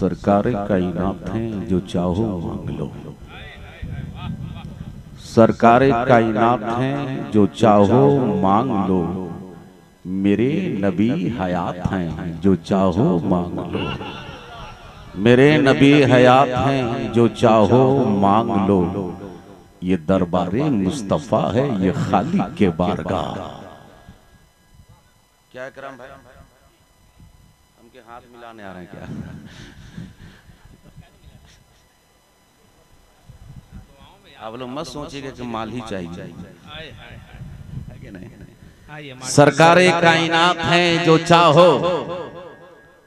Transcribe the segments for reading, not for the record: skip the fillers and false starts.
सरकारे कायनात हैं जो चाहो मांग लो। सरकारे कायनात हैं जो चाहो मांग लो। मेरे नबी हयात हैं जो चाहो मांग लो। मेरे नबी हयात हैं जो चाहो मांग लो। ये दरबारे मुस्तफा है ये खालिक के बारगाह। क्या करम भाई, हमके हाथ मिलाने आ रहे हैं क्या? आप लोग मत सोचिएगा कि माल ही चाहिए, सरकारे कायनात हैं जो चाहो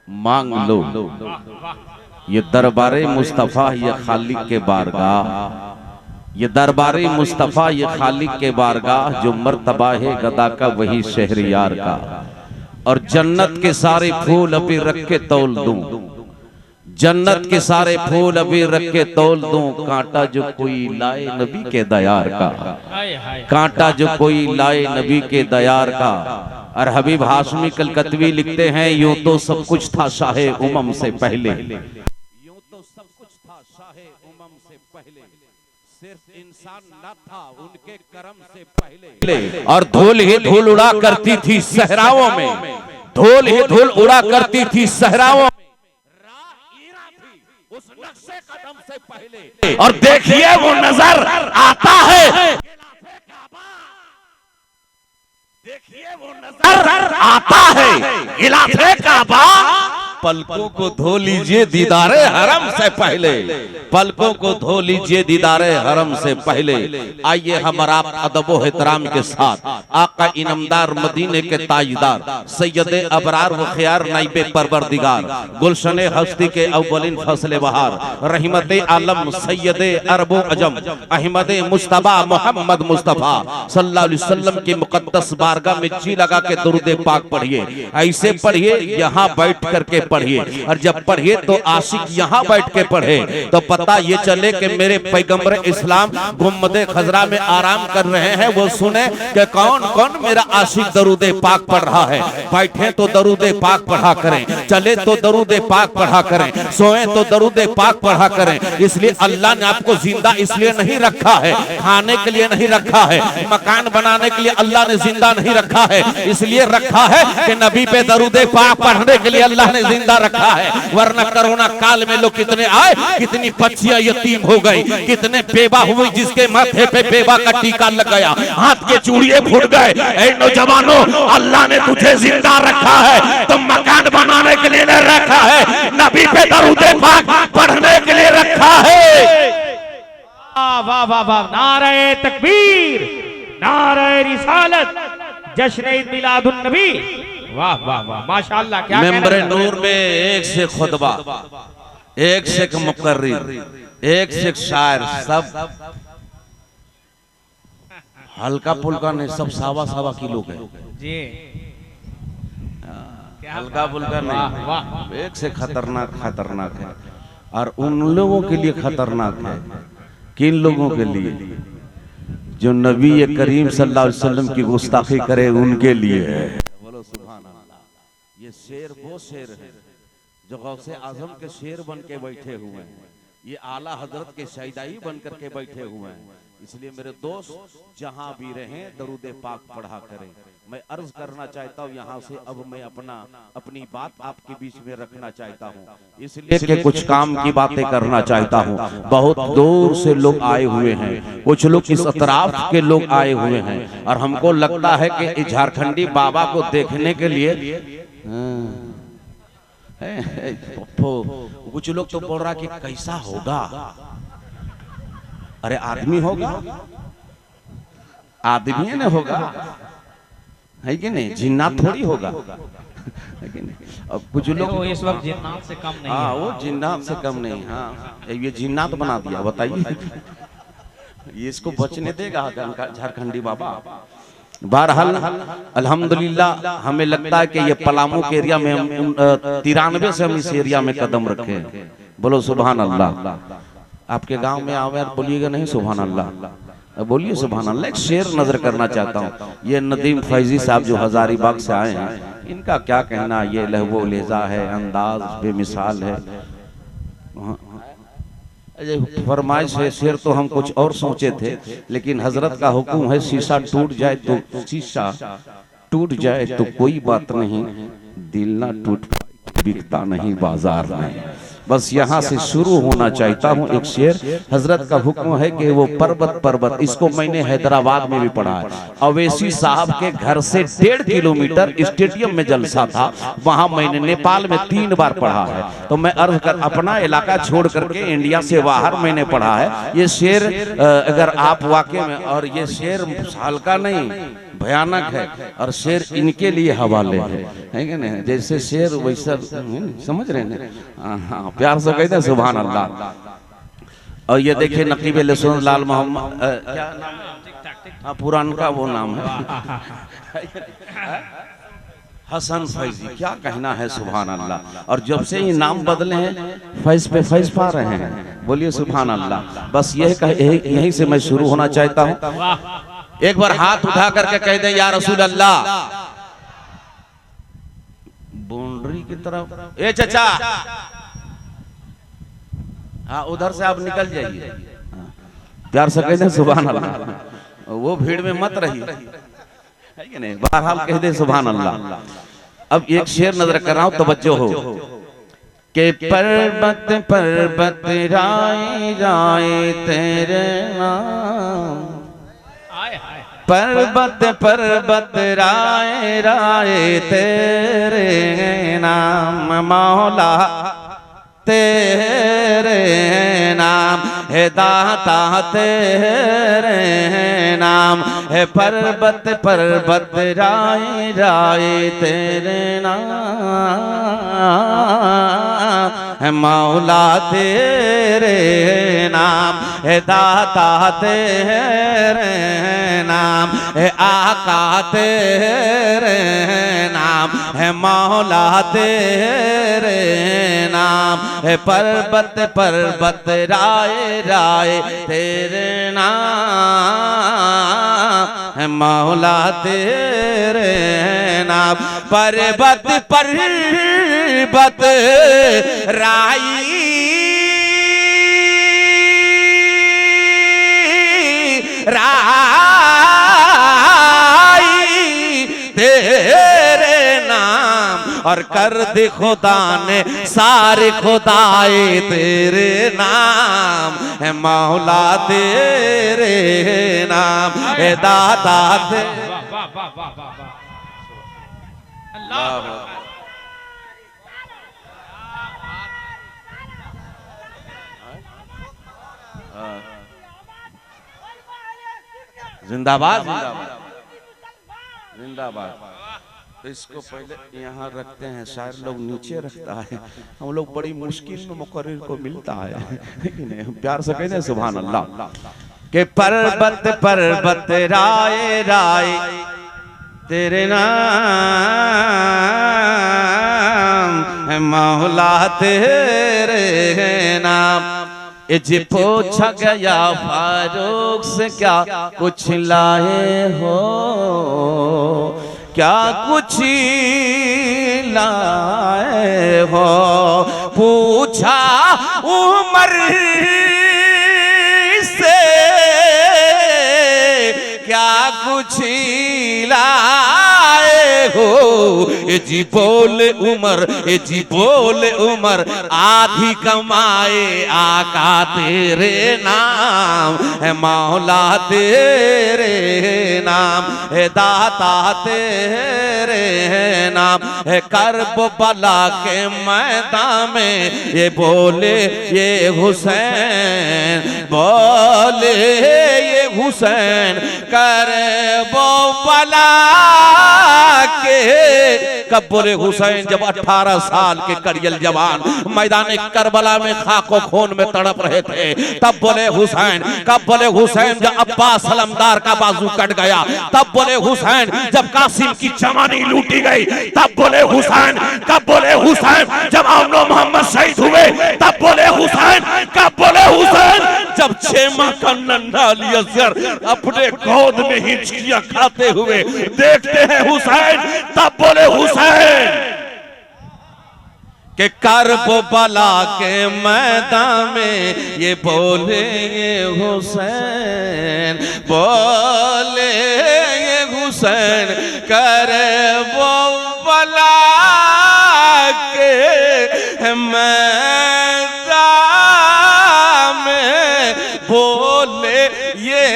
मांग लो। ये दरबारे मुस्तफा ये खालिक के बारगाह। ये दरबारे मुस्तफा ये खालिक के बारगाह। जो मर्तबा है गदा का वही शहरियार का। और जन्नत के सारे फूल अभी रख के तौल दूं। जन्नत के सारे फूल अभी रख के तौल दूं। कांटा जो कोई लाए नबी के दयार का। कांटा जो कोई लाए नबी के दयार का। और हबीब हाशमी कलकतवी लिखते हैं यूं तो सब कुछ था शाहे उमम से पहले। यूं तो सब कुछ था शाहे उमम से पहले। सिर्फ इंसान न था उनके करम से पहले। और धूल ही धूल उड़ा करती थी सहराओं में। धूल ही धूल उड़ा करती थी सहराओं में। उस नक्शे कदम से पहले। और देखिए वो नजर आता है। देखिए वो नजर आता है गिलाफे काबा। पलकों को धो लीजिए दीदारे हरम से पहले। पलकों को धो लीजिए दीदारे हरम से पहले। आइए हम आप अदबो एहतराम के साथ आका इनामदार मदीने के ताजदार सैयदे अबरार व खयार नाइबे परवरदिगार गुलशने हस्ती के अव्वलिन फसले बहार रहमते आलम सैयदे अरबो अजम अहमदे मुस्तफा मोहम्मद मुस्तफा सल्लल्लाहु अलैहि वसल्लम की मुकद्दस बारगाह में जी लगा के दुरूद पाक पढ़िए। ऐसे पढ़िए यहाँ बैठ करके पढ़िए। और जब पढ़िए तो आशिक यहाँ बैठ के पढ़े तो पता ये चले कि मेरे पैगंबर इस्लाम गुम्बदे खजरा में आराम कर रहे हैं। वो सुने कि कौन कौन मेरा आशिक दरूद पाक पढ़ रहा है। बैठे तो दरूद पाक पढ़ा करें, चले तो दरूद पाक पढ़ा करें, सोए तो दरूद पाक पढ़ा करें। इसलिए अल्लाह ने आपको जिंदा इसलिए नहीं रखा है, खाने के लिए नहीं रखा है, मकान बनाने के लिए अल्लाह ने जिंदा नहीं रखा है। इसलिए रखा है कि नबी पे दरूद पाक पढ़ने के लिए अल्लाह ने जिंदा रखा है। वरना कोरोना काल में लोग कितने आए, कितनी बच्चियां यतीम हो गई, कितने बेवा हुई जिसके माथे पे बेवा का टीका लग गया, हाथ के चूड़िए फूट गए। ऐ नौजवानों, अल्लाह ने तुझे जिंदा रखा है तो मकान बनाने के लिए नहीं रखा है, नबी पे दरूद पाक पढ़ने के लिए रखा है। वाह वाह वाह, नारे तकबीर, नारे रिसालत, जश्न ईद मिलादुन नबी। वाह वाह वाह, माशाअल्लाह। क्या मेंबर नूर में एक से खुतबा, एक से मुकर्रिर, एक से शायर, सब हल्का फुल्का नहीं, सब सावा सावा किलो के जी। हल्का फुल्का नहीं, एक से खतरनाक खतरनाक है। और उन लोगों के लिए खतरनाक है, किन लोगों के लिए? जो नबी करीम सल्लल्लाहु अलैहि वसल्लम की गुस्ताखी करे उनके लिए है। बोलो सुभान अल्लाह। ये शेर वो शेर है जो गौसे आजम के शेर बन के बैठे हुए हैं। ये आला हजरत के शहीदाई बन करके बैठे हुए हैं। इसलिए मेरे दोस्त जहां भी रहें दरूद पाक पढ़ा करें। मैं अर्ज करना चाहता हूँ यहाँ से, अब मैं अपनी बात आपके बीच में रखना चाहता हूँ, इसलिए कि कुछ काम की बातें करना चाहता हूँ। बहुत दूर से लोग आए हुए हैं, कुछ लोग इस अतराफ के लोग आए हुए हैं। और हमको लगता है कि झारखंडी बाबा को देखने के लिए कुछ लोग तो बोल रहा कि कैसा होगा। अरे आदमी होगा, आदमी ने होगा, है कि नहीं? जिन्नात थोड़ी होगा, है कि नहीं? अब कुछ लोग इस वक्त जिन्नात से कम नहीं है। हाँ, वो जिन्नात से कम नहीं। हाँ, ये जिन्नात बना दिया, बताइए ये इसको बचने देगा झारखंडी बाबा? बहरहाल अल्हम्दुलिल्लाह, हमें लगता है कि ये पलामू के एरिया में हम 93 से हम इस एरिया में कदम रखे हैं। बोलो सुभान अल्लाह। आपके गांव में आवे और बोलिएगा नहीं सुभान अल्लाह, बोलिए सुभान अल्लाह। एक शेर नजर करना चाहता हूँ। ये नदीम फैजी साहब जो हजारीबाग से आए हैं, इनका क्या कहना, ये लहवो लेजा है, अंदाज बेमिसाल है। फरमाइश है शेर तो हम कुछ और सोचे थे, लेकिन हजरत का हुक्म है शीशा टूट जाए तो शीशा टूट जाए तो कोई बात नहीं, दिल ना टूट बिकता नहीं बाजार में। बस यहाँ से शुरू होना चाहता हूँ एक शेर। हजरत का हुक्म है कि वो पर्वत पर्वत, इसको मैंने हैदराबाद में भी पढ़ा है। अवैसी साहब के घर से 1.5 किलोमीटर स्टेडियम में जलसा था, वहां मैंने नेपाल में 3 बार पढ़ा है। तो मैं अर्ज कर अपना इलाका छोड़ करके इंडिया से बाहर मैंने पढ़ा है। ये शेर अगर आप वाकई में, और ये शेर हल्का नहीं भयानक है, और शेर इनके लिए हवाले है कि नहीं? जैसे शेर वैसा, समझ रहे हैं? हाँ, प्यार से कहते हैं सुभान अल्लाह। और ये देखिए नकीब लहसुन लाल मोहम्मद, क्या नाम है? पुरान का वो नाम है हसन फैजी। क्या कहना है सुभान अल्लाह। और जब से ये नाम बदले हैं फैज पे फैज पा रहे हैं। बोलिए सुभान अल्लाह। बस यही से मैं शुरू होना चाहता हूँ। एक बार हाथ उठा करके कह दे या रसूल अल्लाह। बाउंड्री की तरफ ए चाचा, हाँ उधर से आप निकल जाइए। प्यार से कह दे सुभान अल्लाह। वो भीड़ में मत रहिए, है कि नहीं? बहरहाल कह दे सुभान अल्लाह। अब एक शेर नजर कर रहा हूं, तवज्जो हो। के पर्वत पर्वत राय राय तेरे नाम, पर्वत पर्वत राय राय तेरे नाम, मौला तेरे नाम है, दाता तेरे नाम है, पर्वत पर्वत राय राय तेरे नाम है, मौला तेरे नाम है, दाता तेरे नाम है, आका तेरे नाम है, मौला तेरे नाम है, पर्वत पर्वत राय राय तेरे नाम है, मौला तेरे नाम, पर्वत पर्वत राय राय तेरे नाम, और कर दे खुदा ने सारे खुदाए तेरे नाम है, मौला तेरे नाम है, दाता अल्लाह। जिंदाबाद जिंदाबाद जिंदाबाद। तो इसको पहले यहाँ रखते हैं, शायर लोग नीचे रखता है, हम लोग बड़ी मुश्किल में मुकर्रिर को मिलता है कि नहीं? प्यार से कहते हैं सुभान अल्लाह। के पर्वत पर्वत राय राय तेरे नाम है, मौला तेरे नाम। जी पूछा गया फारूक से क्या कुछ लाए हो, क्या कुछ लाए हो, पूछा उमर से क्या कुछ लाए हो, ए जी बोले उमर, ए जी बोले उमर, आधी कमाए आका तेरे नाम है, मौला तेरे नाम है, दाता तेरे नाम है, करबला के मैदान में ये बोले ये हुसैन, बोले ये हुसैन, करबला के कब बोले हुसैन, जब 18 साल के कड़ियल जवान मैदान करबला में खाको खून में तड़प रहे थे, तब बोले हुसैन। कब बोले हुसैन, जब अब्बास सलमदार का बाजू कट गया, तब बोले हुसैन। जब कासिम की जवानी लूटी गई, तब बोले हुसैन। कब बोले हुसैन, जब आमनो मोहम्मद शहीद हुए, तब बोले हुसैन। कब बोले हुसैन, जब 6 माह का नन्हा अली असगर अपने गोद में हिचकियां खाते हुए देखते हैं हुसैन, तब बोले हुसैन। कि करबला के मैदान में ये बोले ये हुसैन, बोले ये हुसैन, करबला के मैदान में बोले ये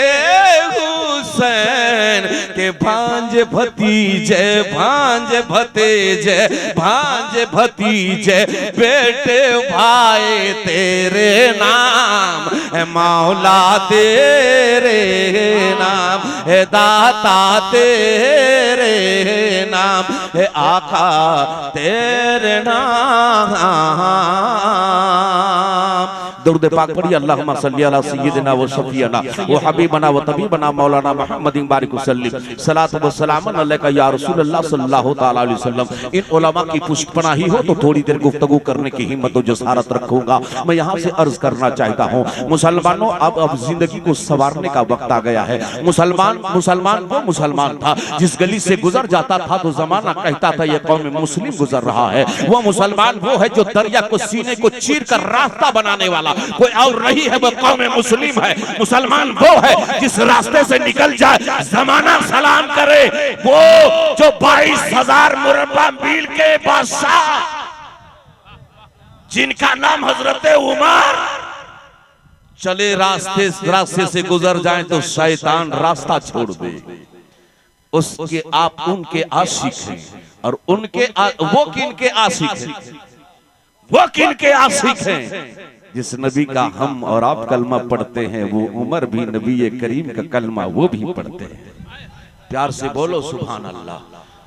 हुसैन के भांज भतीजे, भांज भतीजे, भांज भतीजे, बेटे भाई तेरे नाम है, मौला तेरे नाम है, दाता तेरे नाम है, आका तेरे नाम। दुरूद पाक पढ़िए। अल्लाहुम्मा सल्ली अला सय्यिदिना व शफीअना व हबीबना व तबीबना मौलाना मुहम्मदिन बारिक वसल्लिम। सलात व सलाम अलैका या रसूलल्लाह सल्लल्लाहु तआला अलैहि वसल्लम। इन उलमा की पुष्पनाही हो तो थोड़ी देर गुफ्तगू करने की हिम्मत व जसारत रखूंगा। मैं यहाँ से अर्ज करना चाहता हूँ, मुसलमानों अब जिंदगी को संवारने का वक्त आ गया है। मुसलमान वो मुसलमान था जिस गली से गुजर जाता था तो जमाना कहता था ये कौम मुस्लिम गुजर रहा है। वो मुसलमान वो है जो दरिया को सीने को चीर कर रास्ता बनाने वाला कोई और नहीं है, वो कौम मुस्लिम है। मुसलमान वो है जिस रास्ते से निकल जाए जमाना सलाम करे। वो जो 22,000 मुरब्बा मील के बादशाह जिनका नाम हजरत उमर, चले रास्ते से गुजर जाए तो शैतान रास्ता छोड़ दे। उसके आप उनके आशिक हैं और वो किनके आशिक हैं? वो किनके आशिक हैं? जिस नबी का हम और आप कलमा पढ़ते हैं वो उमर भी नबी करीम का कलमा वो भी पढ़ते हैं। प्यार से बोलो सुभान अल्लाह।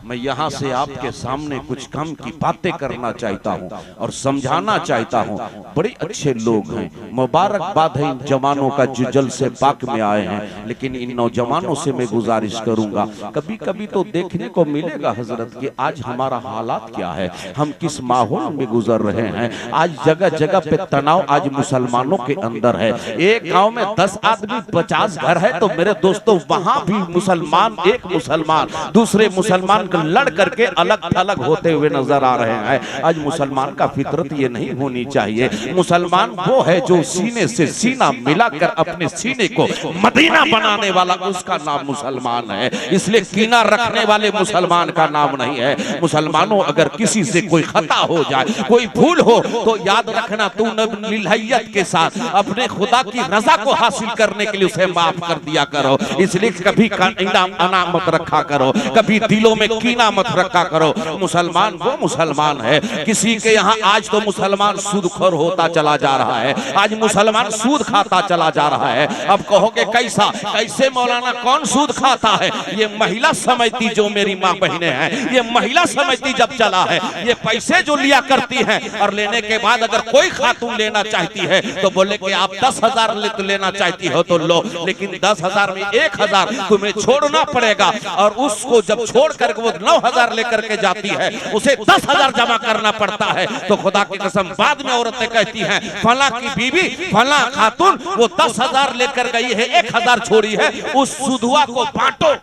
मैं यहाँ से आपके सामने कुछ कम की बातें करना चाहता हूँ और समझाना चाहता हूँ। बड़े अच्छे लोग हैं, मुबारकबाद है इन जवानों का जो जल से पाक में आए हैं। लेकिन इन नौजवानों से मैं गुजारिश करूंगा, कभी कभी तो देखने को मिलेगा हजरत कि आज हमारा हालात क्या है, हम किस माहौल में गुजर रहे हैं। आज जगह जगह पे तनाव आज मुसलमानों के अंदर है। एक गाँव में 10 आदमी 50 घर है तो मेरे दोस्तों वहां भी मुसलमान, एक मुसलमान दूसरे मुसलमान लड़ करके अलग थलग होते हुए नजर आ रहे हैं। आज मुसलमान का फितरत ये नहीं होनी चाहिए। मुसलमान वो है जो सीने से सीना मिलाकर अपने सीने को मदीना बनाने वाला, उसका नाम मुसलमान है। इसलिए कीना रखने वाले मुसलमान का नाम नहीं है। मुसलमानों अगर किसी से कोई खता हो जाए, कोई भूल हो तो याद रखना तू निलहियत के साथ अपने खुदा की रजा को हासिल करने के लिए उसे माफ कर दिया करो। इसलिए कभी इनाम मत रखा करो, कभी दिलों में कीना मत रखा करो। मुसलमान वो मुसलमान है। किसी के यहाँ आज तो मुसलमान सूदखोर होता चला जा रहा है, आज मुसलमान सूद खाता चला जा रहा है। अब कहोगे कैसा, कैसे मौलाना, कौन सूद खाता है? ये महिला समिति जो मेरी माँ बहने हैं, ये महिला समिति जब चला है, ये पैसे जो लिया करती हैं और लेने के बाद अगर कोई खातून लेना चाहती है तो बोले कि आप 10,000 लेना चाहती हो तो लो, लेकिन 10,000 में 1,000 तुम्हें छोड़ना पड़ेगा। और उसको जब छोड़ कर वो 9,000 लेकर के जाती है, उसे 10,000 जमा करना पड़ता है। तो खुदा की कसम बाद में औरतें कहती हैं फला की बीवी फला खातून वो 10,000 लेकर गई है, 1,000 छोड़ी है, उस सुधुआ को बांटो।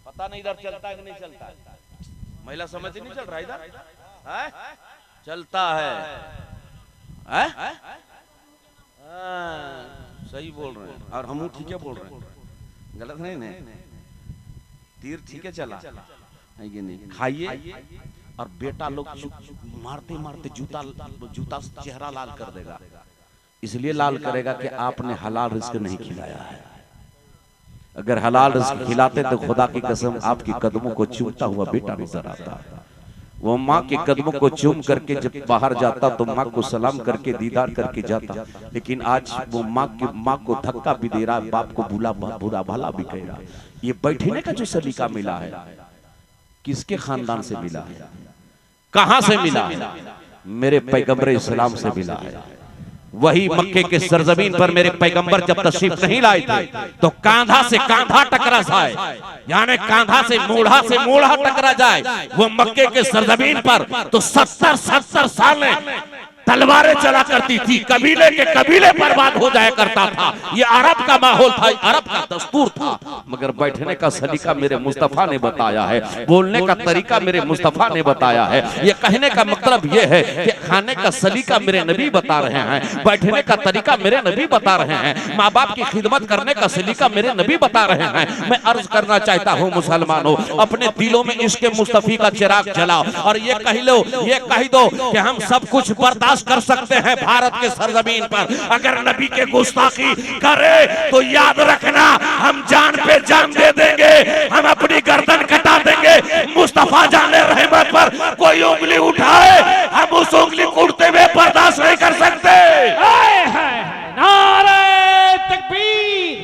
पता नहीं इधर चलता है कि नहीं चलता है? महिला समझ नहीं चल रहा इधर चलता है। सही बोल रहे हैं और हम ठीक है बोल रहे हैं, गलत नहीं ना? तीर ठीक है चला है कि नहीं? खाइए और बेटा लोग मारते मारते जूता चेहरा लाल कर देगा। इसलिए लाल करेगा कि आपने हलाल रिस्क नहीं खिलाया है। अगर हलाल रिस्क खिलाते तो खुदा की कसम आपकी कदमों को चूमता हुआ बेटा नजर आता। वो माँ के कदमों को चूम करके जब बाहर जाता तो माँ को सलाम करके दीदार करके जाता। लेकिन आज वो माँ को धक्का भी दे रहा, बाप को बुरा भला भी कह रहा। ये बैठने का जो सलीका मिला है किसके खानदान से मिला है, कहां से मिला है? मेरे पैगंबर इस्लाम से मिला है। वही मक्के के सरजमीन पर मेरे पैगंबर जब तशरीफ नहीं लाए थे तो कांधा से कांधा टकरा जाए, यानी कांधा से मूढ़ा टकरा जाए वो मक्के के सरजमीन पर, तो 70 साल तलवारें चला करती थी, कबीले के कबीले बर्बाद हो जाया करता था। ये अरब का माहौल था, अरब का दस्तूर था। मगर बैठने का सलीका मेरे मुस्तफा ने बताया है, बोलने का तरीका मेरे मुस्तफा ने बताया है। ये कहने का मतलब ये है कि खाने का सलीका मेरे नबी बता रहे हैं, बैठने का तरीका मेरे नबी बता रहे हैं, माँ बाप की खिदमत करने का सलीका मेरे नबी बता रहे हैं। मैं अर्ज करना चाहता हूँ मुसलमानों, अपने दिलों में इसके मुस्तफी का चिराग जलाओ और ये कह लो, ये कह दो कि हम सब कुछ बर्दाश्त कर सकते हैं भारत के सरजमीन पर। अगर नबी के गुस्ताखी करे तो याद रखना, हम जान पे जान दे देंगे, हम अपनी गर्दन कटा देंगे। मुस्तफा जाने रहमत पर कोई उंगली उठाए, हम उस उंगली उठते हुए बर्दाश्त नहीं कर सकते। नारे तकबीर,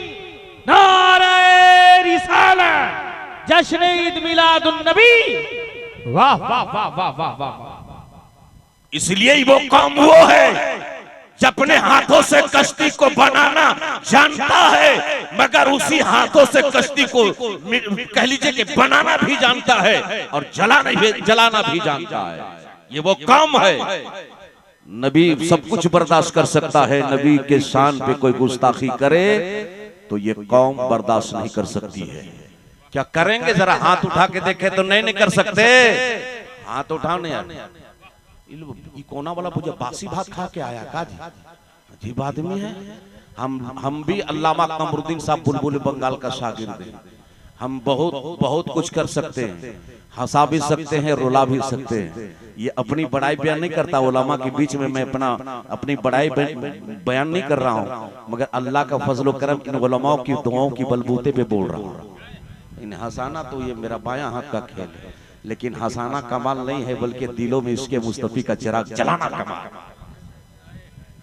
नारे रिसालत, जश्न ईद मिलादुन नबी। वाह वाह वाह वाह वाह वाह। इसलिए ही वो कौम वो है जो अपने हाथों से कश्ती को बनाना जानता है, मगर उसी हाथों से कश्ती को कह लीजिए कि बनाना भी जानता है और जलाना भी जानता है। ये वो कौम है। नबी सब कुछ बर्दाश्त कर सकता है, नबी के शान पे कोई गुस्ताखी करे तो ये कौम बर्दाश्त नहीं कर सकती है। क्या करेंगे, जरा हाथ उठा के देखे तो नहीं कर सकते। हाथ उठाओ नहीं यार, कोना वाला पूजा बासी भात खा के आया का जी, अजीब आदमी है। हम भी अल्लामा कमरुद्दीन साहब बुलबुल बंगाल का शागिर्द हैं। हम बहुत कुछ कर सकते हैं, हंसा भी सकते हैं, रुला भी सकते हैं। ये अपनी बड़ाई बयान नहीं करता उलमा के बीच में, मैं अपनी बड़ाई बयान नहीं कर रहा हूँ, मगर अल्लाह का फजल करम इन उलमाओं की दुआओं की बलबूते पे बोल रहा हूँ। इन हंसाना तो ये मेरा बायां हाथ का खेल है, लेकिन हंसाना कमाल नहीं है, बल्कि दिलों में इसके मुस्तफी का चिराग जलाना कमाल।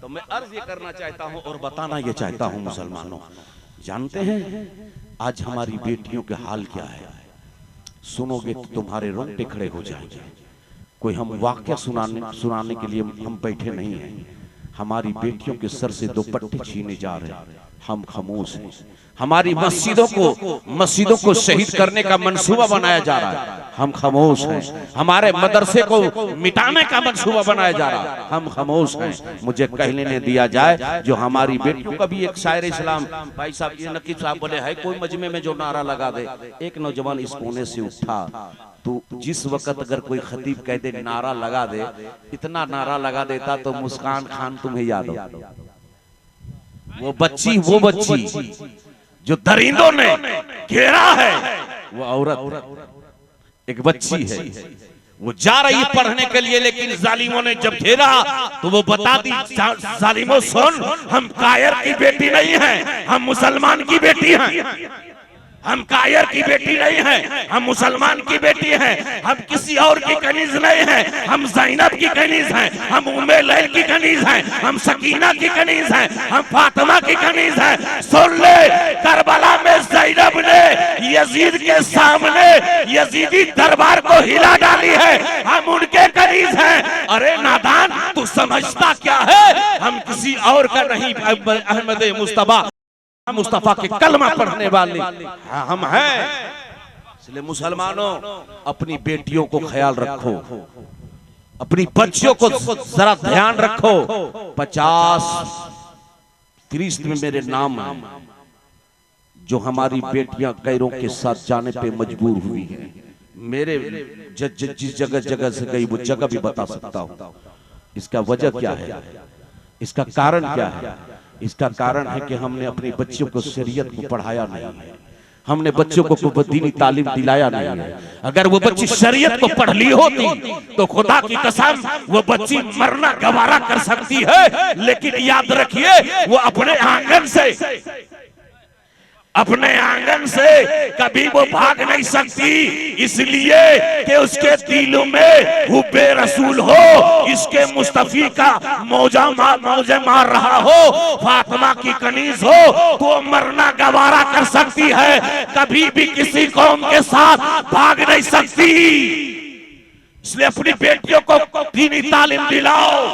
तो मैं अर्ज ये करना चाहता हूं और बताना ये चाहता हूं मुसलमानों, जानते हैं आज हमारी बेटियों के हाल क्या है? सुनोगे तो तुम्हारे रोंगटे खड़े हो जाएंगे। कोई हम वाक्य सुनाने के लिए हम बैठे नहीं हैं। हमारी बेटियों के सर से दुपट्टे छीने जा रहे हैं, हम खामोश हैं। हमारी मस्जिदों को शहीद करने का मंसूबा बनाया जा रहा है, हम खामोश हैं। हमारे मदरसे को मिटाने का मंसूबा बनाया जा रहा है, हम खामोश हैं। मुझे कहने ने दिया जाए जो हमारी बेटियों का भी एक शायर इस्लाम भाई साहब ये नकीब साहब बोले है कोई मजमे में जो नारा लगा दे। एक नौजवान इस कोने से उठा, तो जिस वक्त अगर कोई खतीब कह दे नारा लगा दे, इतना नारा लगा देता तो मुस्कान खान तुम्हें याद हो, वो बच्ची जो दरिंदों ने घेरा है, वो औरत एक बच्ची है, वो जा रही पढ़ने के लिए, लेकिन जालिमों ने जब घेरा तो वो बता दी, जालिमों सुन, हम कायर की बेटी नहीं हैं, हम मुसलमान की बेटी हैं। हम कायर की बेटी नहीं है, हम मुसलमान की बेटी हैं। हम किसी और की कनीज नहीं है, हम ज़ैनब की कनीज हैं, हम उम्मे लैल की कनीज हैं, हम सकीना की कनीज हैं, हम फातिमा की कनीज हैं। सुन ले, करबला में ज़ैनब ने यजीद के सामने यजीदी दरबार को हिला डाली है, हम उनके कनीज हैं। अरे नादान, तू समझता क्या है? हम किसी और का नहीं, अहमद मुस्तफा के कलमा पढ़ने वाले हम हैं। इसलिए मुसलमानों, अपनी बेटियों को ख्याल रखो, अपनी बच्चियों को जरा ध्यान रखो। 50-30 में मेरे नाम है जो हमारी बेटियां गैरों के साथ जाने पे मजबूर हुई हैं। मेरे जिस जगह से गई वो जगह भी बता सकता हूं। इसका वजह क्या है? इसका कारण क्या है? इसका कारण है कि हमने अपनी बच्चियों को शरीयत को पढ़ाया नहीं है, हमने बच्चों को दीनी तालीम दिलाया नहीं है। अगर वो बच्ची शरीयत को पढ़ ली होती तो खुदा की कसम वो बच्ची मरना गवारा कर सकती है, लेकिन याद रखिए वो अपने आंगन से कभी वो भाग नहीं सकती, इसलिए कि उसके दिल में हुब्बे रसूल हो, इसके मुस्तफी का मौजे मार रहा हो, फातिमा की कनीज हो, तो मरना गवारा कर सकती है, कभी भी किसी कौम के साथ भाग नहीं सकती। इसलिए अपनी बेटियों को दीनी तालीम दिलाओ,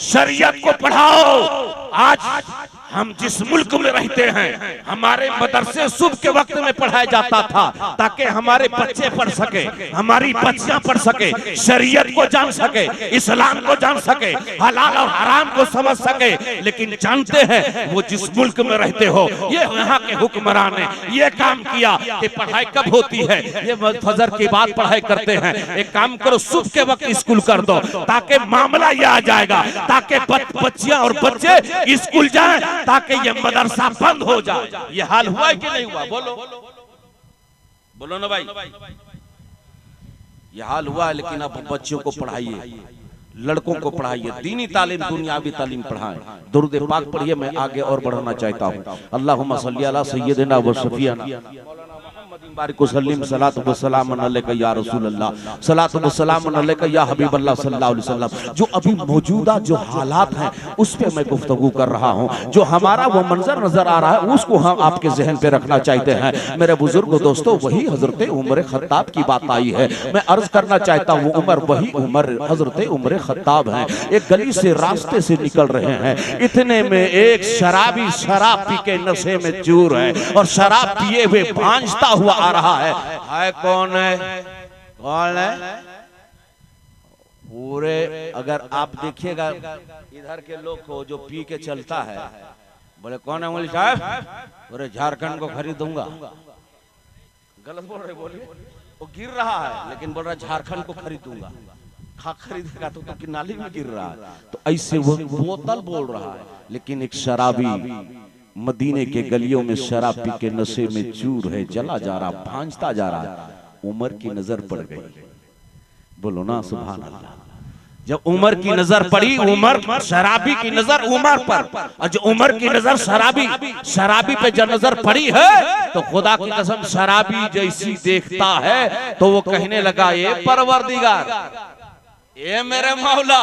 शरीयत को पढ़ाओ। आज हम जिस मुल्क में रहते हैं हमारे मदरसे सुबह के वक्त में पढ़ाया जाता था ताकि हमारे बच्चे पढ़ सके, हमारी बच्चियां पढ़ सके, शरीयत को जान सके, इस्लाम को जान सके, हलाल और हराम को समझ सके। लेकिन जानते हैं वो जिस मुल्क में रहते हो, ये यहाँ के हुक्मरान ने ये काम किया कि पढ़ाई कब होती है, ये फजर के बाद पढ़ाई करते हैं। एक काम करो, सुबह के वक्त स्कूल कर दो ताकि मामला ये आ जाएगा, ताकि बच्चियां और बच्चे स्कूल जाएं, ताकि ये मदरसा बंद हो जाए। ये हाल हुआ है कि नहीं हुआ? बोलो बोलो ना भाई, ये हाल हुआ है। लेकिन अब बच्चों को पढ़ाइए, लड़कों को पढ़ाइए, दीनी तालीम, दुनियावी तालीम पढ़ाएं। दुरूद पाक पढ़िए। मैं आगे और बढ़ना चाहता हूँ। अल्लाहुम्मा सल्ली अला सय्यदिना व शफीना बारिक वसल्लिम सलातु व सलाम अलैका या रसूल अल्लाह, सलातु व सलाम अलैका या हबीब अल्लाह सल्लल्लाहु अलैहि वसल्लम। जो अभी मौजूदा जो हालात हैं उस पे मैं गुफ्तगू कर रहा हूँ। जो हमारा वो मंजर नजर आ रहा है उसको हम आपके जहन पे रखना चाहते हैं। मेरे बुजुर्ग दोस्तों, वही हजरत उमर खत्ताब की बात आई है। मैं अर्ज करना चाहता हूँ, उमर वही उमर हजरत उमर खत्ताब हैं। एक गली से रास्ते से निकल रहे हैं, इतने में एक शराबी शराब पी के नशे में चूर है और शराब पिए हुए भांजता हुआ आ रहा है। हाय कौन है? कौन है? पूरे अगर आप देखिएगा इधर के लोग को जो पी के चलता है, बोले कौन है मौलवी साहब? बोले झारखंड को खरीदूंगा। गलत बोल रहे, बोलिए। वो गिर रहा है लेकिन बोल रहा झारखंड को खरीदूंगा। खरीदेगा तो कि नाली में गिर रहा है। तो ऐसे वो बोतल बोल रहा है, लेकिन एक शराबी मदीने के गलियों में शराब पी के नशे में चूर है, जला जा रहा, भांजता जा रहा। उमर की नजर पड़ गई। बोलो ना सुभान अल्लाह। जब उमर की नजर पड़ी, उमर शराबी की नजर उमर पर, और जो उमर की नजर शराबी पे जब नजर पड़ी है तो खुदा की कसम शराबी जैसी देखता है तो वो कहने लगा, ये परवरदिगार, ये मेरे मौला,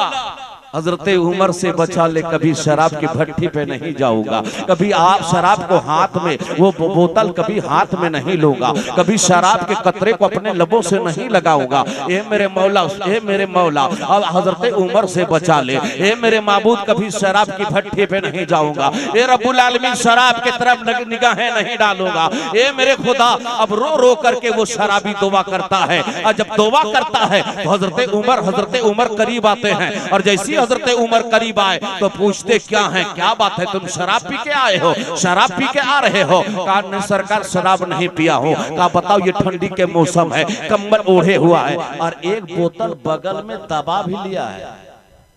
हजरत उमर से बचा ले, कभी शराब की भट्टी पे नहीं जाऊंगा, कभी आप शराब को हाथ में, वो बोतल कभी हाथ में नहीं लूंगा, कभी शराब के कतरे को अपने लबों से नहीं लगाऊंगा। ए मेरे मौला, ए मेरे मौला, अब हजरत उमर से बचा ले। ए मेरे माबूद, कभी शराब की भट्टी पे नहीं जाऊंगा। ए रब्बुल आलमीन, शराब की तरफ निगाहें नहीं डालूंगा। ए मेरे खुदा, अब रो रो करके वो शराबी तौबा करता है, और जब तौबा करता है तो हजरत उमर करीब आते हैं, और जैसी हजरत उमर करीब आए तो पूछते, क्या है, क्या बात है, तुम शराब पी के आए हो, शराब पी के आ रहे हो? कहा नहीं सरकार, शराब नहीं पिया हो। कहा बताओ, ये ठंडी के मौसम है, कंबल ओढ़े हुआ है, और एक बोतल बगल में दबा भी लिया है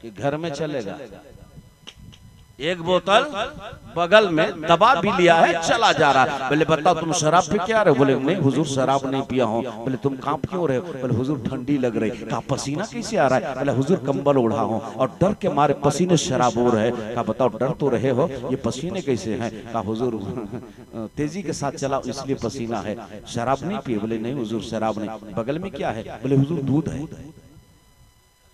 कि घर में चलेगा। एक बोतल बगल में दबा भी लिया है, चला जा रहा है। बोले बताओ, तुम शराब पी के आ रहे हो? बोले नहीं हुजूर, शराब नहीं पिया हूँ। बोले तुम कांप क्यों रहे हो? बोले हुजूर ठंडी लग रही। कहा पसीना कैसे आ रहा है? बोले हुजूर कंबल ओढ़ा हूँ और डर के मारे पसीने शराब हो रहे। कहा बताओ, डर तो रहे हो, ये पसीने कैसे हैं? कहा हुजूर तेजी के साथ चला इसलिए पसीना है, शराब नहीं पिए। बोले नहीं हुजूर, शराब नहीं। बगल में क्या है? बोले हुजूर दूध है।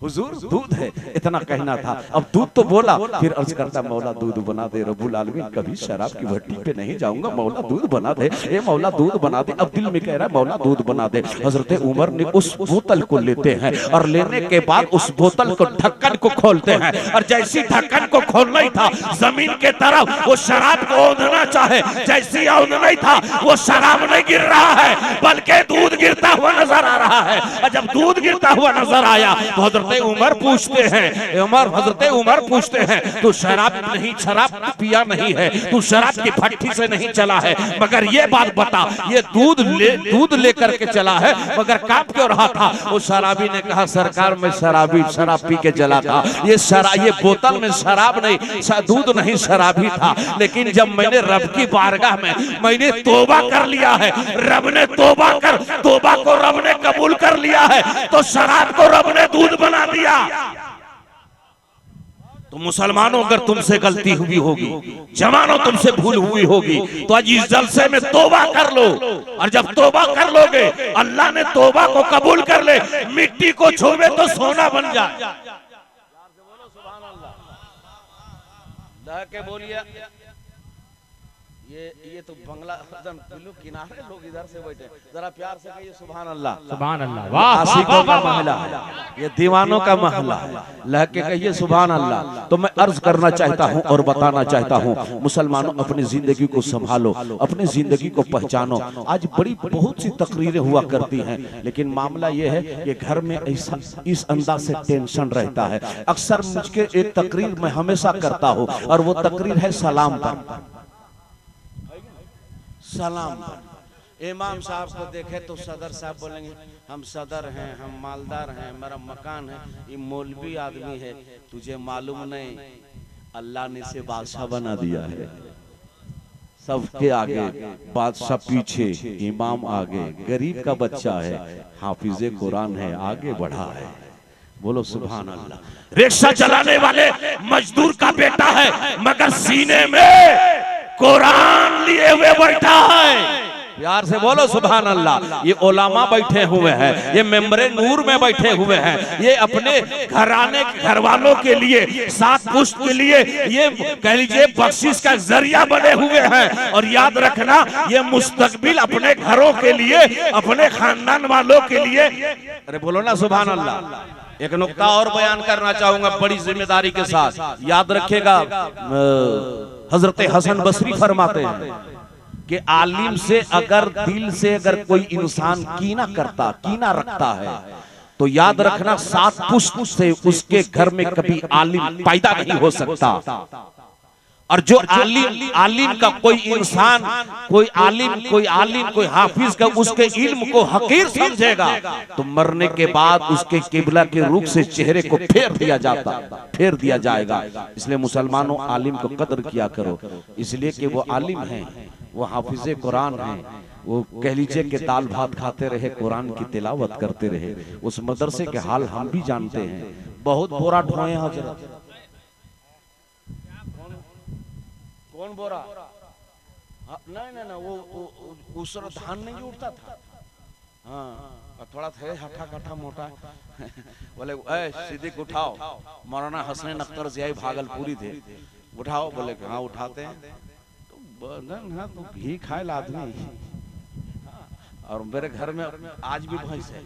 हुजूर दूध है, इतना कहना था। अब दूध तो बोला, फिर अर्ज करता, मौला दूध बना दे रब्बुल आलमीन, कभी शराब की भट्टी पे नहीं जाऊंगा, मौला दूध बना दे, ए मौला दूध बना दे। अब दिल में कह रहा है मौला दूध बना दे। हजरत उमर ने उस बोतल को लेते हैं, और लेने के बाद उस बोतल को, ढक्कन को खोलते हैं, और जैसी ढक्कन को खोलना ही था, जमीन के तरफ वो शराब को औंधना चाहे, जैसी औंधना ही था, वो शराब नहीं गिर रहा है बल्कि दूध गिरता हुआ नजर आ रहा है। और जब दूध गिरता हुआ नजर आया तो हजरत उमर पूछते हैं, हजरत उमर पूछते हैं, तू शराब पिया नहीं है, तू शराब की भट्टी से नहीं चला है, मगर ये बात बता, ये दूध लेकर के चला है, मगर कांप क्यों रहा था? वो शराबी ने कहा, सरकार मैं शराब पी के चला था, ये बोतल में शराब नहीं, दूध नहीं, शराबी था। लेकिन जब मैंने रब की बारगाह में मैंने तौबा कर लिया है, रब ने तौबा को रब ने कबूल कर लिया है, तो शराब को रब ने दूध बना दिया। तो मुसलमानों, अगर तुमसे गलती हुई होगी, जवानों तुमसे भूल हुई होगी, तो आज इस जलसे में तौबा कर लो। और जब तौबा कर लोगे, अल्लाह ने तौबा को कबूल कर ले, मिट्टी को छूवे तो सोना बन जाए। बोलिए, ये तो बंगला बिल्कुल किनारे लोग इधर से बैठे, जरा प्यार से कहिए सुभान अल्लाह। सुभान अल्लाह। वाह वाह आशिकों का वाह महला है, ये दीवानों का महला है, लह के कहिए सुभान अल्लाह। तो मैं अर्ज करना चाहता हूँ और बताना चाहता हूँ, मुसलमानों अपनी जिंदगी को संभालो, अपनी जिंदगी को पहचानो। आज बड़ी बहुत सी तकरीरें हुआ करती हैं, लेकिन मामला ये है कि घर में ऐसा इस अंदाज से टेंशन रहता है। अक्सर मुझके एक तकरीर मैं हमेशा करता हूँ और वो तकरीर है सलाम पर। सलाम पर इमाम साहब को देखे तो सदर साहब बोलेंगे हम सदर हैं, हम मालदार हैं, मेरा मकान है। ये मौलवी आदमी है, तुझे मालूम नहीं अल्लाह ने इसे बादशाह बना दिया है। सबके आगे बादशाह पीछे, इमाम आगे, गरीब का बच्चा है, हाफिजे कुरान है, आगे बढ़ा है। बोलो सुभान अल्लाह। रिक्शा चलाने वाले मजदूर का बेटा है, मगर सीने में कुरान लिए हुए बैठा है। प्यार से बोलो सुभान अल्लाह। ये उलामा बैठे हुए हैं, ये मेंबरे नूर में बैठे हुए हैं, ये अपने घराने घर वालों के लिए, सात पुश्त के लिए, ये कह लीजिए बख्शिश का जरिया बने हुए हैं। और याद रखना, ये मुस्तकबिल अपने घरों के लिए, अपने खानदान वालों के लिए। अरे बोलो ना सुभान अल्लाह। एक नुक्ता और बयान करना चाहूंगा बड़ी जिम्मेदारी के साथ, याद रखेगा। हजरत हसन बसरी फरमाते हैं कि आलिम से अगर दिल से अगर कोई इंसान कीना करता, कीना रखता है, तो याद रखना सात पुश्त से उसके घर में कभी आलिम पैदा नहीं हो सकता। और जो आलिम का कोई इंसान, कोई हाफिज का उसके इल्म को हकीर समझेगा, तो मरने के बाद उसके किबला के रुख से चेहरे को फेर दिया जाएगा। इसलिए मुसलमानों आलिम को कदर किया करो, इसलिए कि वो आलिम हैं, वो हाफिजे कुरान हैं, वो कह लीजिए कि दाल भात खाते रहे, कुरान की तिलावत करते रहे। उस मदरसे के हाल हम भी जानते हैं, बहुत बोरा ढोए हजरत। कौन बोरा? नहीं, वो उस धान नहीं उठता था। हाँ, थोड़ा थे हठा कठा मोटा। बोले सिद्दीक उठाओ, मौलाना हसन अख्तर जियाई भागलपुरी थे, उठाओ। बोले हाँ उठाते हैं। तो घी खाए आदमी। और मेरे घर में आज भी भैंस है,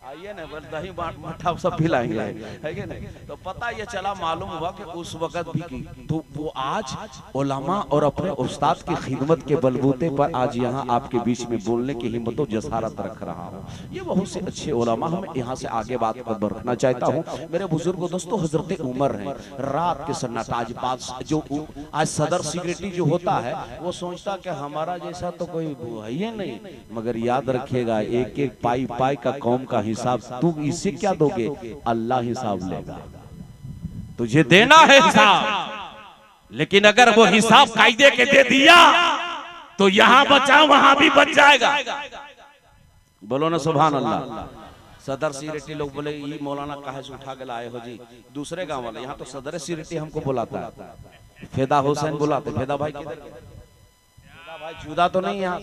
आइए ना, बस दही मट्ठा सब पिलाएंगे, है कि नहीं? तो पता ये चला, मालूम हुआ कि उस वक्त भी की, तो वो आज उलमा और अपने उस्ताद की खिदमत के बलबूते पर आज यहाँ आपके बीच में बोलने की हिम्मत और जसारत रख रहा हूँ। ये बहुत से अच्छे उलमा, हम यहाँ से आगे बात को बढ़ना चाहता हूँ। मेरे बुजुर्ग दोस्तों, हजरत उमर हैं, रात के सन्नाटा। आज बात जो आज सदर सिक्रेटरी जो होता है, वो सोचता कि हमारा जैसा तो कोई है ही नहीं, मगर याद रखिएगा, एक एक पाई पाई का कौम का हिसाब तू इससे क्या दोगे? अल्लाह हिसाब लेगा, तुझे देना है हिसाब। लेकिन अगर वो हिसाब कायदे के दे दिया तो यहां बचा वहां भी बच जाएगा। बोलो ना सुभान अल्लाह। सदर सिरेटी लोग बोले ये मौलाना कहाँ से उठा के लाए हो जी? दूसरे गांव वाले, यहाँ तो सदर सिरेटी हमको बुलाता है, फेदा हुसैन बुलाते। फेदा भाई किधर? फेदा भाई जुदा तो नहीं यहाँ।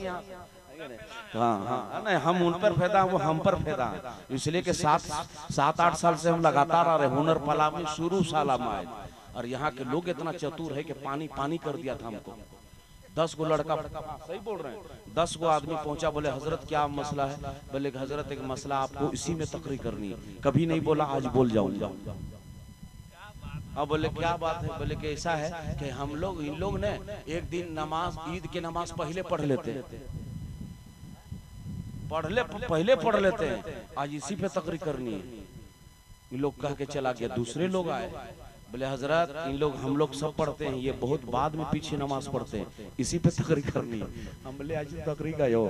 हाँ, नहीं, हम उन पर फेदा, वो हम पर फेदा। इसलिए कि 7-8 साल से हम लगातार आ रहे। हुनर पला में शुरू साला में आए, और यहाँ के लोग इतना चतुर है कि पानी कर दिया था हमको। 10 गो लड़का, सही बोल रहे हैं, 10 गो आदमी पहुंचा। बोले हजरत क्या मसला है? बोले हजरत एक मसला आपको इसी में तकरीर करनी है। कभी नहीं बोला, आज बोल जाऊंगा। अब बोले क्या बात है? बोले कि ऐसा है कि हम लोग, इन लोग ने एक दिन नमाज, ईद की नमाज पहले पढ़ लेते हैं, पहले पढ़ लेते हैं, आज इसी पे तकरीर करनी है। इन लोग कह के चला गया। दूसरे लोग आए, बोले हजरत इन लोग, हम लोग सब पढ़ते हैं, ये बहुत बाद में पीछे नमाज पढ़ते हैं, इसी पे तकरीर करनी है। हम बोले आज तकरीर का यो,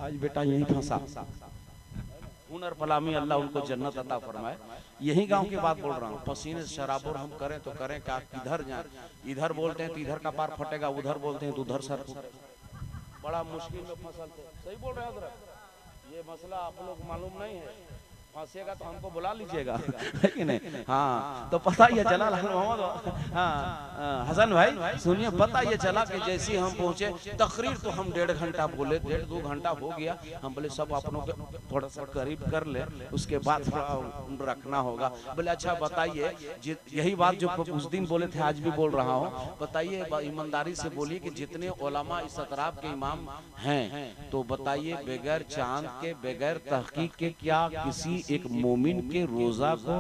आज बेटा यही फंसा। हुनर फलामी, अल्लाह उनको जन्नत अता फरमाए। यही गांव की बात बोल रहा हूँ। पसीने से शराबोर हम करें तो करें क्या? किधर जाए? इधर बोलते हैं तो इधर का पार फटेगा, उधर बोलते हैं तो उधर सर, बड़ा मुश्किल में फसल थे। सही बोल रहे हैं हजरत, ये मसला आप लोग मालूम नहीं है। फंसेगा तो हमको बुला लीजिएगा, है कि नहीं? हाँ, तो पता ये चला मोहम्मद, हाँ हसन भाई सुनिए, पता ये चला कि जैसे हम पहुंचे, तकरीर तो हम 1.5 घंटा बोले, 1.5-2 घंटा हो गया। हम बोले सब अपनों के थोड़ा सा करीब कर ले, उसके बाद थोड़ा रखना होगा। बोले अच्छा बताइए, यही बात जो उस दिन बोले थे आज भी बोल रहा हूँ, बताइए ईमानदारी से बोलिए कि जितने उलमा इस अतराफ के इमाम हैं, तो बताइए बगैर चांद के, बगैर तहकीक के क्या किसी एक मोमिन के रोजा को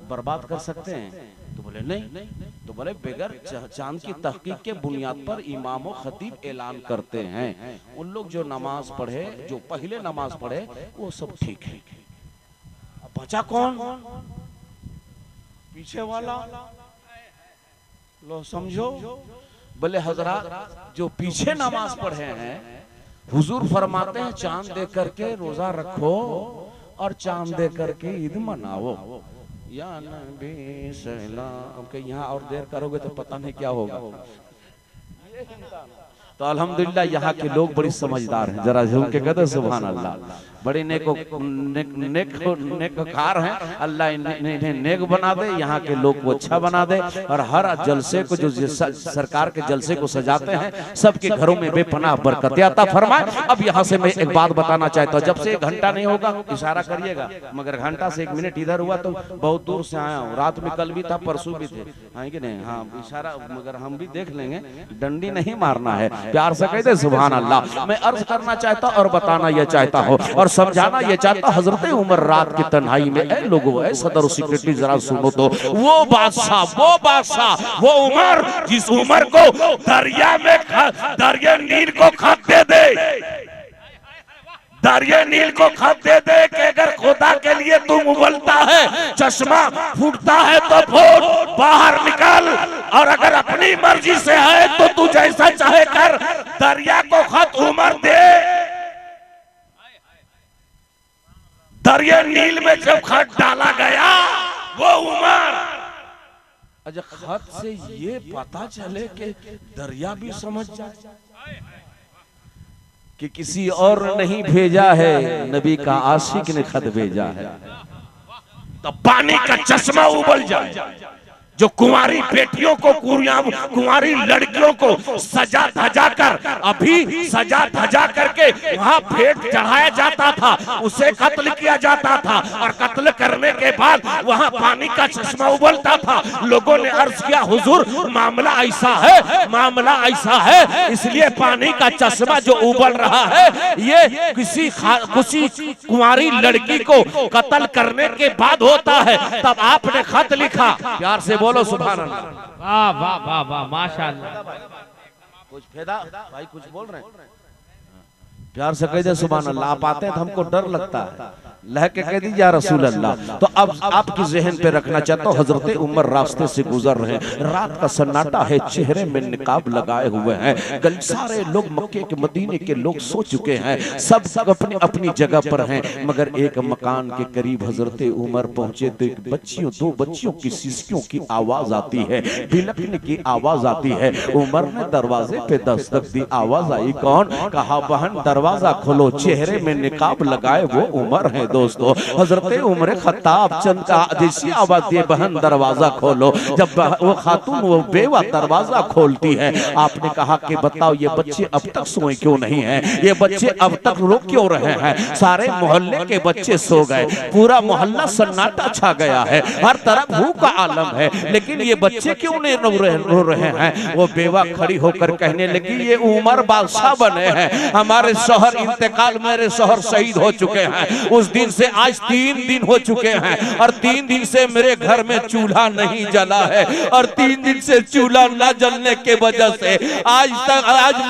बर्बाद कर सकते हैं? तो बोले नहीं। तो बोले बगैर चांद की तहकीक के बुनियाद पर इमाम और खतीब ऐलान करते हैं, उन लोग जो नमाज पढ़े, जो पहले नमाज पढ़े, वो सब ठीक है। अब बचा कौन? पीछे वाला। लो समझो। बोले हजरत जो पीछे नमाज पढ़े हैं, हुजूर फरमाते हैं चांद देख करके रोजा रखो और चांद देख करके ईद मनाओ। या नबी सलाम के यहाँ और देर करोगे तो पता नहीं क्या होगा। तो अल्हम्दुलिल्लाह यहाँ के लोग बड़ी समझदार हैं, जरा झूम के कहते सुभान अल्लाह। बड़े नेककार हैं, अल्लाह इन्हें नेक बना दे, यहाँ के लोग को अच्छा बना दे, और हर जलसे को जो सरकार के जलसे को सजाते हैं, सबके घरों में बेपनाह बरकत अता फरमाए। अब यहाँ से मैं एक बात बताना चाहता हूँ, जब से 1 घंटा नहीं होगा इशारा करिएगा, मगर घंटा से 1 मिनट इधर हुआ तो बहुत दूर से आया हूँ, रात में कल भी था, परसों भी थे, है कि नहीं? हाँ इशारा, मगर हम भी देख लेंगे, डंडी नहीं मारना है, प्यार से कहते सुभान अल्लाह। मैं अर्ज करना चाहता और बताना यह चाहता हूँ और समझाना ये चाहता, हजरत उमर रात की तन्हाई में, ऐ लोगों, ऐ सदर और सेक्रेटरी जरा सुनो तो, वो बादशाह वो उमर, जिस उमर को दरिया नील को खत दे दे, दरिया नील को खत दे दे कि अगर खुदा के लिए तुम उबलता है, चश्मा फूटता है तो फूट, बाहर निकल, और अगर अपनी मर्जी से है तो तू जैसा चाहे कर। दरिया को खत उमर दे। दरिया नील में जब खत डाला गया, वो उमर, अच्छा खत से ये पता चले कि दरिया भी समझ जाए कि किसी और नहीं भेजा है, नबी का आशिक ने खत भेजा है, तो पानी का चश्मा उबल जाए। जो कुंवारी बेटियों को, कुंवारी लड़कियों को सजा धजा कर, अभी सजा धजा करके वहां भेंट चढ़ाया जाता था, उसे कत्ल किया जाता था, और कत्ल करने के बाद वहां पानी का चश्मा उबलता था। लोगों ने अर्ज किया हुजूर मामला ऐसा है, इसलिए पानी का चश्मा जो उबल रहा है, ये किसी कुंवारी लड़की को कत्ल करने के बाद होता है। तब आपने खत लिखा, प्यार से बोलो सुभान अल्लाह। वाह वाह वाह वाह, माशाअल्लाह। कुछ फेदा भाई, कुछ बोल रहे हैं? प्यार से कह दे सुभान अल्लाह। आप आते हैं तो हमको डर लगता है, लह के कह दीजिए या रसूल अल्लाह। तो अब आपकी जहन पे रखना चाहता हूँ, हजरत उमर रास्ते से गुजर रहे हैं, रात का सन्नाटा है, चेहरे में निकाब लगाए हुए हैं, सारे लोग मक्के के मदीने के लोग सो चुके हैं, सब अपनी अपनी जगह पर हैं, मगर एक मकान के करीब हजरत उमर पहुंचे तो एक दो बच्चियों की सिसकियों की आवाज आती है, बिलखने की आवाज आती है। उमर ने दरवाजे पे दस्तक दी, आवाज आई कौन? कहा बहन दरवाजा खोलो। चेहरे में निकाब लगाए वो उमर है दोस्तों, हजरत उमर खत्ताब चंद का जैसी आवाज दिए बहन दरवाजा खोलो। जब वो खातून वो बेवा दरवाजा खोलती है, आपने कहा कि बताओ ये बच्चे अब तक सोए क्यों नहीं हैं? ये बच्चे अब तक रो क्यों रहे हैं? सारे मोहल्ले के बच्चे सो गए, पूरा मोहल्ला सन्नाटा छा गया है, हर तरफ भूख का आलम है, लेकिन ये बच्चे क्यों नहीं रो रहे हैं? वो बेवा खड़ी होकर कहने लगी ये उमर बादशाह बने हैं, हमारे शोहर इंतकाल, मेरे शोहर शहीद हो चुके हैं, उस दिन से आज 3 दिन हो चुके हैं, और 3 दिन से मेरे घर में चूल्हा नहीं जला है, और 3 दिन से चूल्हा न जलने के वजह से आज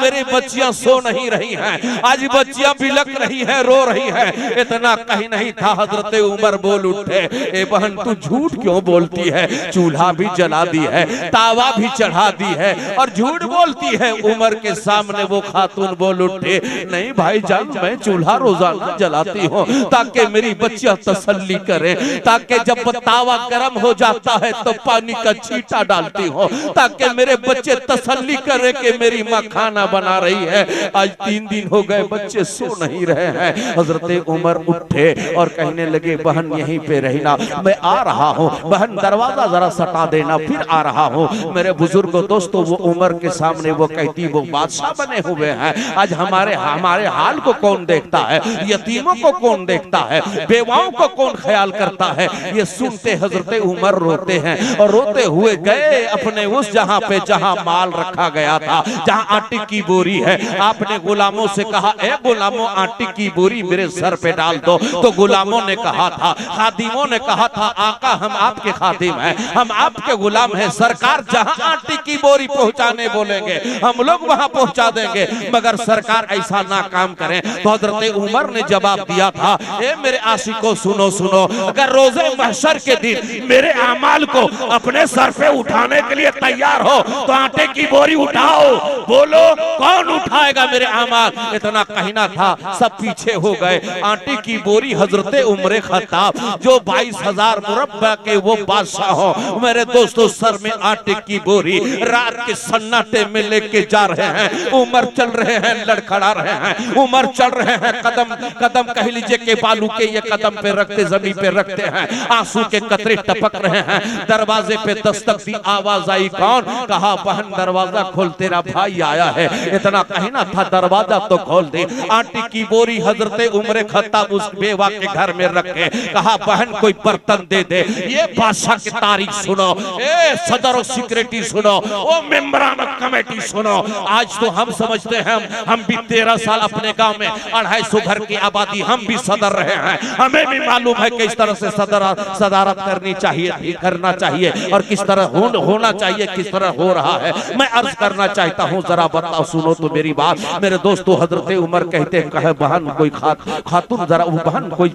मेरी बच्चियां सो नहीं रही हैं, आज बच्चियां बिलक रही हैं, रो रही हैं। इतना कहीं नहीं था, हजरत उमर बोल उठे, ए बहन तू झूठ क्यों बोलती है? चूल्हा भी जला दी है, तावा भी चढ़ा दी है, और झूठ बोलती है। उमर के सामने वो खातून बोल उठे, नहीं नहीं भाईजान, मैं चूल्हा रोजाना जलाती हूँ ताकि मेरी बच्चियां तसल्ली करें, ताकि जब तावा गर्म हो जाता है तो पानी का छींटा डालती हूँ ताकि मेरे बच्चे तसल्ली करें कि मेरी माँ खाना बना रही है। आज 3 दिन हो गए बच्चे सो नहीं रहे हैं। हजरत उमर उठे और कहने लगे बहन यहीं पे रहना, मैं आ रहा हूँ, बहन दरवाजा जरा सटा देना, फिर आ रहा हूँ। मेरे बुजुर्ग दोस्तों, वो उमर के सामने वो कहती वो बादशाह बने हुए हैं, आज हमारे हाल को कौन देखता है, यतीमों को कौन देखता है, बेवाओं को कौन ख्याल करता है। ये सुनते हजरत उमर रोते हैं और रोते हुए गए अपने उस जहां पे जहां माल रखा गया था, जहां आटे की बोरी है। आपने गुलामों से कहा ए गुलामों आटे की बोरी मेरे सर पे डाल दो, तो गुलामों ने कहा था, खादिमों ने कहा था आका हम आपके खादिम हैं, हम आपके गुलाम हैं, सरकार जहां आटे की बोरी पहुंचाने बोलेंगे हम लोग वहां पहुंचा देंगे, मगर सरकार ऐसा ना काम करें। तो हजरत उमर ने जवाब दिया था ए मेरे आशिकों सुनो सुनो, अगर रोजे महशर के दिन मेरे अमाल को अपने सर पे उठाने के लिए तैयार हो तो आटे की बोरी उठाओ, बोलो कौन उठाएगा मेरे अमाल। इतना कहना था, सब पीछे हो गए। आटे की बोरी हजरत उमर खत्ताब जो 22,000 मुरब्बा के वो बादशाह हो, मेरे दोस्तों सर में आटे की बोरी रात के सन्नाटे में लेके जा रहे हैं। उमर चल रहे हैं, लड़खड़ा रहे हैं, उमर चल रहे हैं, कदम कदम कह लीजिए के बालू के ये कदम पे रखते जमीन पे रखते हैं, आंसू के कतरे टपक रहे हैं। दरवाजे पे दस्तक दी, आवाज आई कौन, कहा बहन दरवाजा खोल तेरा भाई आया है। इतना कहना था दरवाजा तो खोल दे। आटे की बोरी हजरत उमर खत्ताब उस बेवा के घर में रखे, कहा बहन कोई बर्तन दे दे। ये बादशाह की तारीख सुनो, ए सदर और सेक्रेटरी सुनो, ओ मेंबरान कमेटी सुनो। आज तो हम समझते हैं हम भी 13 साल अपने गांव में 250 घर की आबादी, हम भी सदर रहे हैं, हमें भी मालूम है किस तरह से सदारत करनी चाहिए, करना चाहिए और किस तरह होना चाहिए, किस तरह हो रहा है। मैं अर्ज करना चाहता हूँ, जरा बताओ सुनो तो मेरी बात। मेरे दोस्तों हजरत उमर कहते हैं कहे बहन कोई खातून जरा बहन कोई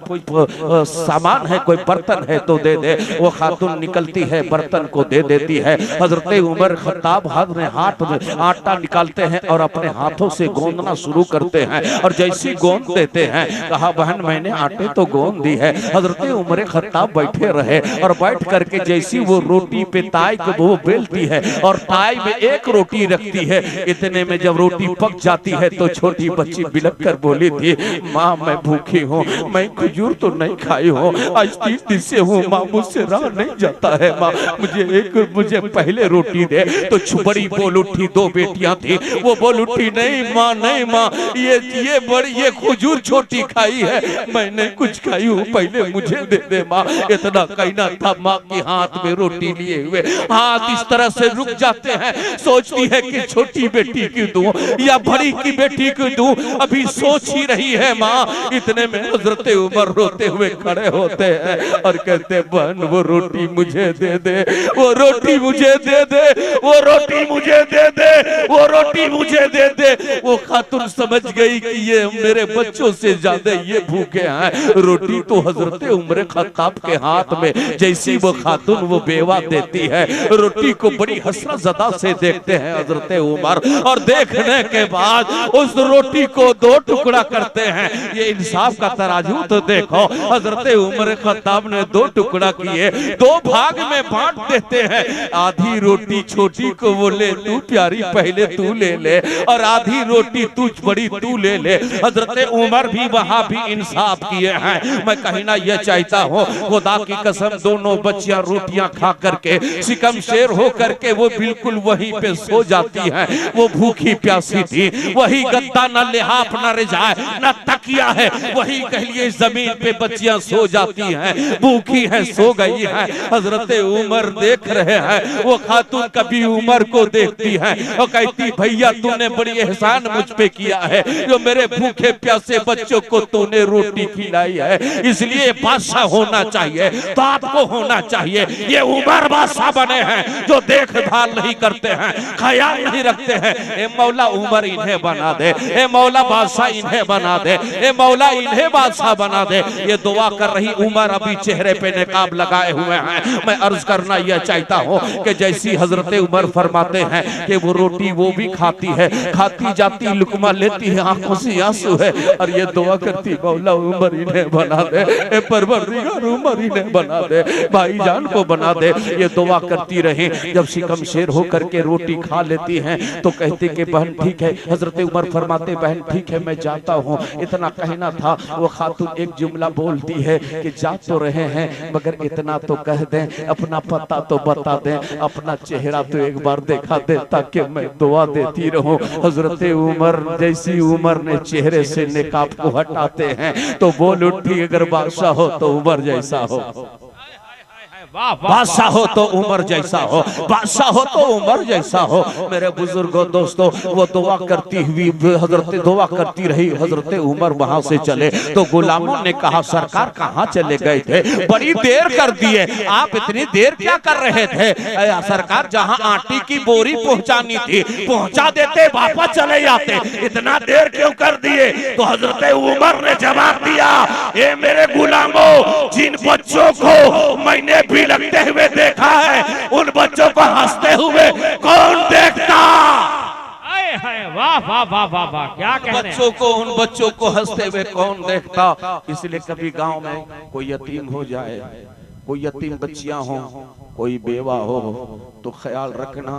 सामान है, कोई बर्तन है तो दे दे। वो खातून निकलती है, बर्तन को दे देती है। हजरत उमर खत्ताब हाथ में आटा निकालते हैं और अपने हाथों से गोंदना शुरू करते हैं और जैसी गोंद देते हैं, कहा बहन मैंने आटे तो गोंद दी है। हजरत उमर खत्ताब बैठे रहे और बैठ करके जैसी वो रोटी पे ताई को वो बेलती है और ताई में एक रोटी रखती है, इतने में जब रोटी पक जाती है तो छोटी बच्ची बिलक कर बोली थी माँ मैं भूखी हूँ, मैं खजूर तो नहीं खाई हूँ, आज 3 दिन से हूँ माँ, मुझसे रहा नहीं जाता है माँ, मुझे पहले रोटी दे। तो बड़ी बोल उठी, 2 बेटियां थी, वो बोल उठी नहीं माँ ये खजूर छोटी खाई है, मैंने कुछ खाई हूँ, पहले मुझे दे दे माँ। इतना कहना था, माँ के हाथ में रोटी लिए हुए हाथ इस तरह से रुक जाते हैं, सोचती है कि छोटी बेटी की दूं या बड़ी की बेटी की दूं, अभी सोच ही रही है माँ। इतने में हजरत उमर रोते हुए खड़े होते हैं और कहते बहन वो रोटी मुझे दे दे, वो रोटी मुझे दे दे, वो रोटी मुझे दे दे, वो रोटी मुझे दे दे। वो खातून समझ गई कि ये मेरे बच्चों से ज्यादा ये भूखे हैं। रोटी तो हजरत उमर खत्ताब के हाथ में जैसी वो खातून वो बेवा देती है, रोटी को बड़ी हसरत ज़दा से देखते हैं हजरत उमर और देखने के बाद उस रोटी को 2 टुकड़ा करते हैं। ये इंसाफ का तराजू तो देखो, हजरत उमर खत्ताब ने 2 टुकड़ा किए, 2 भाग में बांट देते हैं। आधी रोटी छोटी को वो ले, तू प्यारी पहले तू ले ले, और आधी रोटी तू बड़ी तू ले ले। हजरत उमर भी वहां भी इंसाफ किए हैं। मैं कहना यह चाहता हूँ, खुदा की कसम दोनों बच्चियां रोटियां खा करके सिकम शेर हो करके वो बिल्कुल वहीं पे सो जाती हैं। वो भूखी प्यासी थी, वही गद्दा न लिहाफ न रिजाए न तकिया है, वही कहिए जमीन पे बच्चियां सो जाती हैं, भूखी हैं, सो गई हैं। हजरत उमर देख रहे हैं, वो खातून कभी उमर को देखती है और कहती भैया तूने बड़ी एहसान मुझ पे किया है, जो मेरे भूखे प्यासे बच्चों को तूने रोटी खिलाई है, इसलिए बादशाह होना चाहिए तो आपको होना चाहिए। ये उमर बादशाह बने हैं जो देखभाल नहीं करते हैं, ख्याल नहीं रखते हैं। ए मौला उमर इन्हें बना दे, ए मौला बादशाह इन्हें बना दे, ए मौला इन्हें बादशाह बना दे। ये दुआ कर रही उमर अभी चेहरे पे निकाब लगाए हुए हैं। मैं अर्ज करना यह चाहता हूँ कि जैसी हजरत उमर फरमाते हैं कि वो रोटी वो भी खाती है, खाती जाती लुकमा लेती है, आंखों से आंसू है और ये दुआ करती मौला उमर इन्हें बना दे, ए परवरदिगार उमर इन्हें बना दे, भाईजान को बना दे। ये दुआ करती रही। जब शिकम शेर होकर के रोटी खा लेती हैं तो कहते कि बहन ठीक है। हजरत उमर फरमाते बहन ठीक है मैं जाता हूँ। इतना कहना था। वो खातून एक जुमला बोलती है कि जा तो रहे हैं मगर इतना तो कह दें, अपना पता तो बता दें, अपना चेहरा तो एक बार दिखा दे ताकि मैं दुआ देती रहूं। हजरत उमर जैसी उमर ने चेहरे से निकाब को हटाते हैं तो बोल उठी अगर बादशाह हो तो उमर जैसा हो, बादशाह हो तो उमर जैसा हो, बादशाह हो तो उमर जैसा हो। मेरे बुजुर्गों दोस्तों वो दुआ करती हुई हजरत दुआ करती रही। हजरत उमर वहां से चले तो गुलामों ने कहा सरकार कहाँ चले गए थे, बड़ी देर कर दिए, आप इतनी देर क्या कर रहे थे? सरकार जहाँ आटी की बोरी पहुंचानी थी पहुंचा देते, वापस चले जाते, इतना देर क्यों कर दिए? तो हजरत उमर ने जवाब दिया, ये मेरे गुलामों जिन बच्चों को मैंने भी लगते हुए देखा है उन बच्चों को हंसते हुए कौन देखता? वाह वाह वाह वाह वाह, क्या कहने बच्चों को, उन बच्चों को हंसते हुए कौन देखता? इसलिए कभी गांव में कोई यतीम हो जाए, कोई यतीम बच्चियां हो, कोई बेवा हो तो ख्याल रखना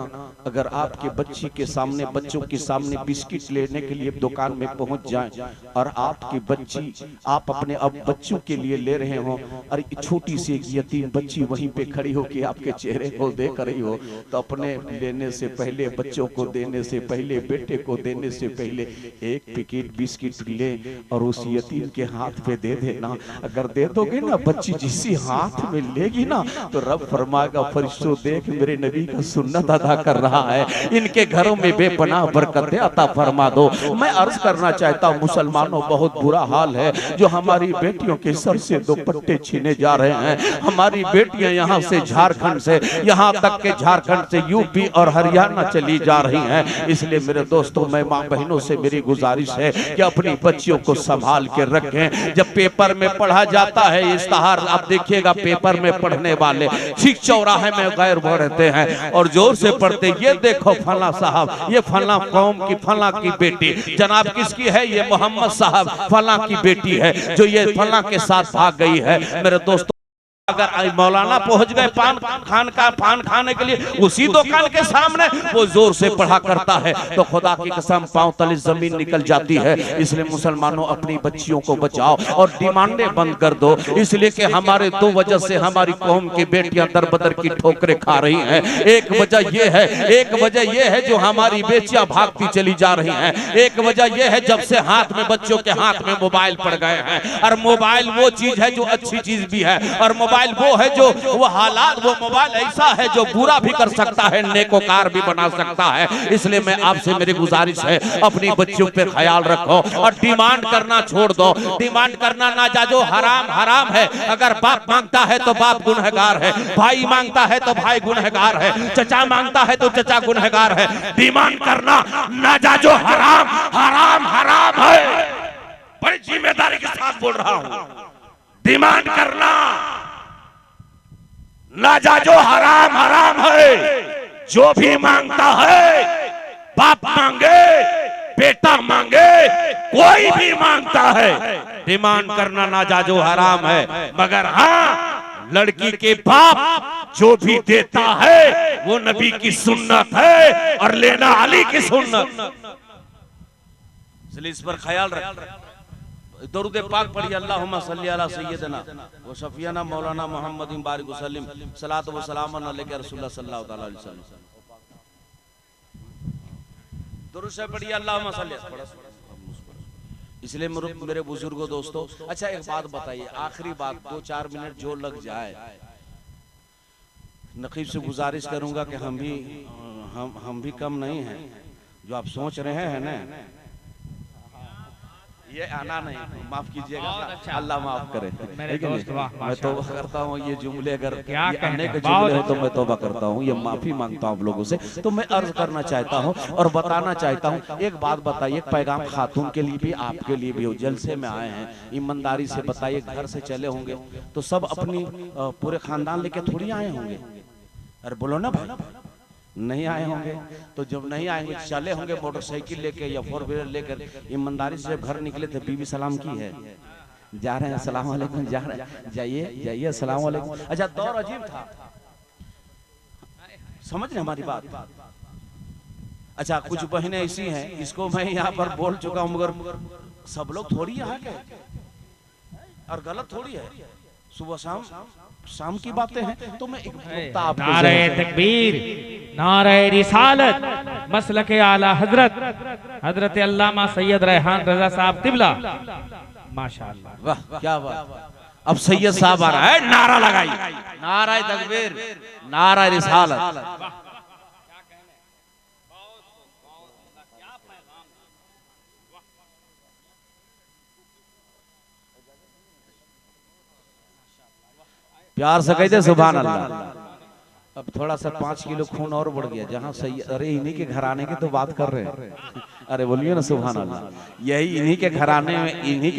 अगर आपके बच्ची के सामने, बच्चों के सामने बिस्किट लेने के लिए दुकान में पहुंच जाए और आपकी बच्ची, आप अपने अब बच्चों के लिए ले रहे हो और छोटी सी यतीम बच्ची वहीं पे खड़ी हो के आपके चेहरे को देख रही हो तो अपने लेने से पहले, बच्चों को देने से पहले, बेटे को देने से पहले एक पैकेट बिस्किट ले और उस यतीम के हाथ पे दे देना। अगर दे दोगे ना, बच्ची जिसी हाथ में लेगी ना तो रब फरमाएगा फरिश्तों देख मेरे नबी का सुन्नत अदा कर रहा है, इनके घरों में बेपनाह बरकतें अता फरमा दो। मैं अर्ज करना चाहता हूँ मुसलमानों, बहुत बुरा हाल है जो हमारी बेटियों के सर से दुपट्टे छीने जा रहे हैं। हमारी बेटियां यहाँ से झारखंड से, यहाँ तक के झारखंड से यूपी और हरियाणा चली जा रही हैं। इसलिए मेरे दोस्तों, मैं माँ बहनों से मेरी गुजारिश है कि अपनी बच्चियों को संभाल के रखें। जब पेपर में पढ़ा जाता है इश्तहार, आप देखिएगा पेपर में पढ़ने वाले ठीक चौराहे में गैर वो रहते हैं और जोर से पढ़ते, ये देखो फला साहब, ये फला कौम की फला की बेटी, जनाब किसकी है? ये मोहम्मद साहब फला की बेटी है जो ये फला के साथ भाग गई है। मेरे दोस्तों, अगर मौलाना पहुंच गए पान खाने के लिए उसी दुकान के सामने वो जोर से पढ़ा करता है तो खुदा की कसम पांव तले जमीन निकल जाती है। इसलिए मुसलमानों अपनी बच्चियों को बचाओ और डिमांडें बंद कर दो, इसलिए कि हमारे दो वजह से हमारी कौम की बेटियां दर बदर की ठोकरें खा रही हैं। एक वजह ये है जो हमारी बेटियां भागती चली जा रही हैं। एक वजह ये है जब से हाथ में, बच्चों के हाथ में मोबाइल पड़ गए हैं और मोबाइल वो चीज है जो अच्छी चीज भी है और मोबाइल वो है जो वो हालात, वो मोबाइल ऐसा है जो बुरा भी कर सकता है, नेकोकार भी बना सकता है। इसलिए मैं आपसे मेरी गुजारिश है अपनी बच्चियों पे ख्याल रखो और डिमांड करना छोड़ दो। डिमांड करना ना जाजो हराम है। अगर बाप मांगता है तो बाप गुनहगार है, भाई मांगता है तो भाई गुनहगार है, चचा मांगता है तो चचा गुनहगार है। डिमांड करना ना जाजो हराम है। बड़ी जिम्मेदारी के साथ बोल रहा हूं, डिमांड करना ना जाजो हराम है। जो भी मांगता है, बाप मांगे, बेटा मांगे, कोई भी मांगता है, डिमांड करना ना जाजो हराम है। मगर हाँ, लड़की के बाप जो भी देता है वो नबी की सुन्नत है और लेना अली की सुन्नत। इसलिए इस पर ख्याल रख। दरूद पाक पढ़िए, अल्लाहुम्मा सल्ली अला सय्यदना व शफीना मौलाना मोहम्मद बारिक वसल्लम सलात व सलाम अलैका रसूलुल्लाह सल्लल्लाहु अलैहि वसल्लम। दरूद से पढ़िए अल्लाहुम्मा सल्ली। इसलिए मेरे बुजुर्गों दोस्तों, अच्छा एक बात बताइए, आखिरी बात, 2-4 मिनट जो लग जाए, नकीब से गुजारिश करूंगा कि हम भी कम नहीं हैं। जो आप सोच रहे हैं ना, ये आना नहीं, माफ कीजिएगा, अच्छा। अल्लाह माफ करे। मैं तौबा करता हूँ, ये जुमले अगर आने के जुमले हो तो मैं तौबा करता हूँ, ये माफी मांगता हूँ आप लोगों से। तो मैं अर्ज करना चाहता हूँ और बताना चाहता हूँ, एक बात बताइए, पैगाम खातून के लिए भी आपके लिए भी हो। जलसे में आए हैं, ईमानदारी से बताइए, घर से चले होंगे तो सब अपनी पूरे खानदान लेके थोड़ी आए होंगे। अरे बोलो ना भाई, नहीं आए होंगे। तो जब नहीं आएंगे चले होंगे मोटरसाइकिल लेके या 4 व्हीलर लेकर, ईमानदारी से जब घर निकले थे बीबी सलाम की है, जा रहे हैं अस्सलाम वालेकुम, जा रहे हैं, जाइए जाइए अस्सलाम वालेकुम। अच्छा दौर अजीब था, समझ रहे हमारी बात। अच्छा कुछ बहनें ऐसी हैं, इसको मैं यहाँ पर बोल चुका हूँ मगर सब लोग थोड़ी यहाँ के और गलत थोड़ी है, सुबह शाम की बातें हैं। तो मैं एक नुक्ता आपको नारे तकबीर, नारे रिसालत, मसलक आला हजरत अल्लामा सैयद रेहान रजा साहब तिबला, माशाअल्लाह, वाह क्या बात। अब सैयद साहब आ रहा है, नारा लगाई, नारा तकबीर, नारा रिसालत। प्यार से कहते सुभान अल्लाह। अब थोड़ा सा 5 किलो खून और बढ़ गया, जहाँ सही, अरे इन्हीं के घराने की तो बात कर रहे हैं, अरे बोलिए ना सुभान अल्लाह। यही इन्हीं के घराने में, इन्हीं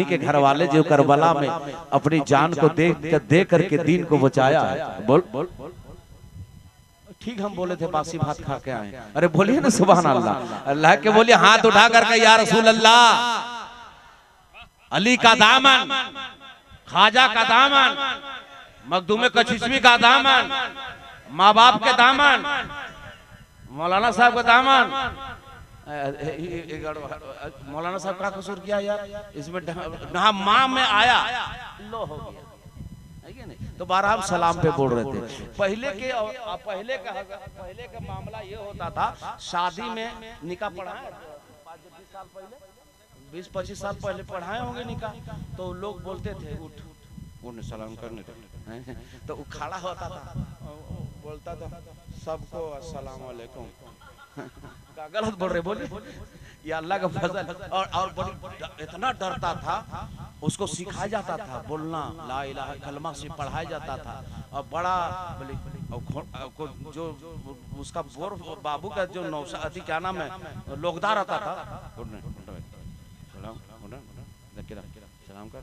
के घर वाले जो करबला में अपनी जान को दे करके दीन को बचाया है। बोल बोल ठीक हम बोले थे बासी भात खा के आए, अरे बोलिए ना सुभान अल्लाह। अल्लाह के बोलिए, हाथ उठा करके या रसूल अल्लाह, अली का दामन, खाजा का दामन, मखदूम कचिशवी का दामन, माँ बाप के दामन, मौलाना साहब का दामन। मौलाना साहब का कसूर किया यार इसमें, माँ में आया लो हो गया है नहीं। तो बारह हम सलाम पे बोल रहे थे। पहले का मामला ये होता था, शादी में निकाह पढ़ा है 20 साल पहले, 20-25 साल पहले पढ़ाए होंगे निकाह, तो लोग बोलते थे उठ उन्हें सलाम करने तो वो खड़ा होता था, बोलता था सबको अस्सलाम वालेकुम। गलत बोल रहे, बोले ये अल्लाह का फजल। और बड़ी इतना डरता था, उसको सिखाया जाता था बोलना, ला इलाहा कलमा से पढ़ाया जाता था। और बड़ा जो उसका बोर बाबू का जो नौशादी क्या नाम है, लोगदार आता था, सलाम कर।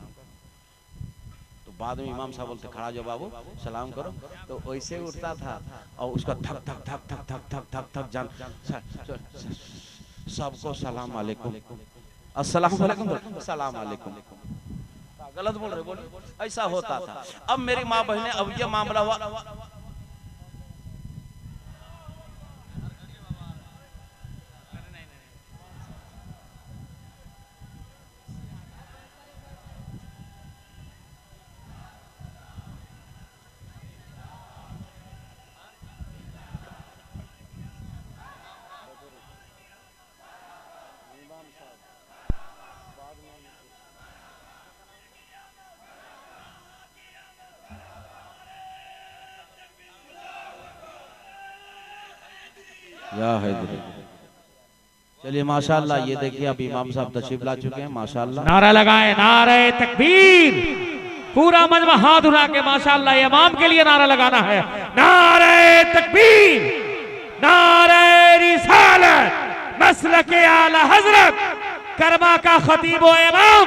तो बाद में इमाम साहब बोलते खड़ा जाओ बाबू सलाम करो, तो वैसे उठता था और उसका थक थक थक थक थक थक थक थक जान, सबको सलाम वालेकुम, अस्सलाम वालेकुम, सलाम वालेकुम। गलत बोल रहे, बोले ऐसा होता था। अब मेरी माँ बहने, अब ये मामला हुआ, चलिए माशाअल्लाह। ये देखिए अब इमाम साहब तशरीफ ला चुके हैं, माशाअल्लाह। नारा लगाए, नारे तकबीर, पूरा मजमा हाथ उठा के माशाअल्लाह इमाम के लिए नारा लगाना है। नारे तकबीर, नारे रिसालत, मसलक आला हजरत, करमा का खतीब व इमाम,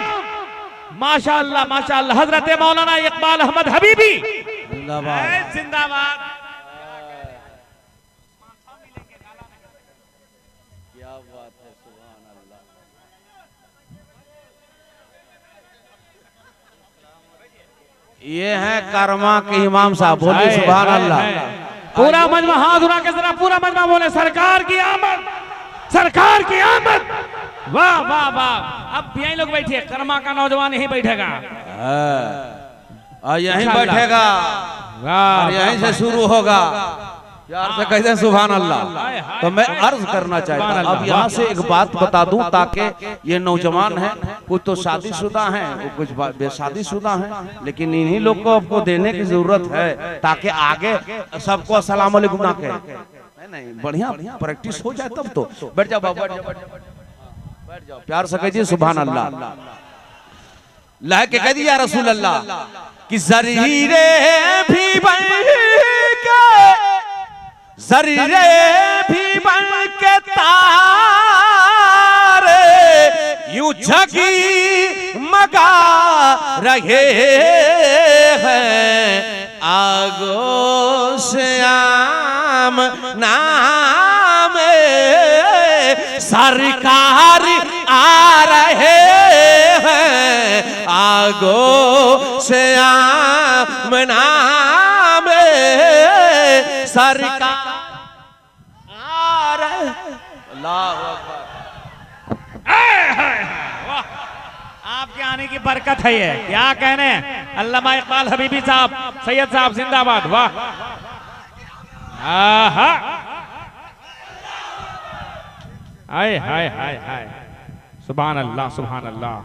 माशाअल्लाह माशाअल्लाह, हजरत मौलाना इकबाल अहमद हबीबी जिंदाबाद जिंदाबाद। ये है करमा के इमाम साहब, बोले सुभान अल्लाह। पूरा मजमा हाथ उठा के जरा पूरा मजमा बोले सरकार की आमद, सरकार की आमद। वाह वाह वाह। अब यही लोग बैठे, करमा का नौजवान यही बैठेगा, यहीं बैठेगा, यहीं से शुरू होगा। यार से कहते हैं सुभान अल्लाह। तो मैं अर्ज करना चाहता हूँ, अब यहाँ से एक बात बता दूं ताकि ये नौजवान हैं, कुछ तो शादीशुदा हैं, कुछ बेशादीशुदा हैं, लेकिन इन्हीं लोग को आपको देने की जरूरत है ताकि आगे सबको अस्सलाम वालेकुम ना कहे। नहीं बढ़िया प्रैक्टिस हो जाए तब तो। बैठ जाओ बाबा, बैठ जाओ, प्यार से कहिए सुभान अल्लाह। लह के कह दिया रसूल अल्लाह कि जरीरे भी बन के, जरीरे भी बन के तारे यूं जगी मगा रहे हैं, आगो से आम नाम सरकार आ रहे हैं आगो से आमना में सरकार आ रहे। अल्लाह अकबर। आपके आने की बरकत है ये, क्या कहने। अल्लामा इकबाल हबीबी साहब, सैयद साहब जिंदाबाद। वाह, आहा, हाय हाय हाय हाय, सुभान अल्लाह सुभान अल्लाह,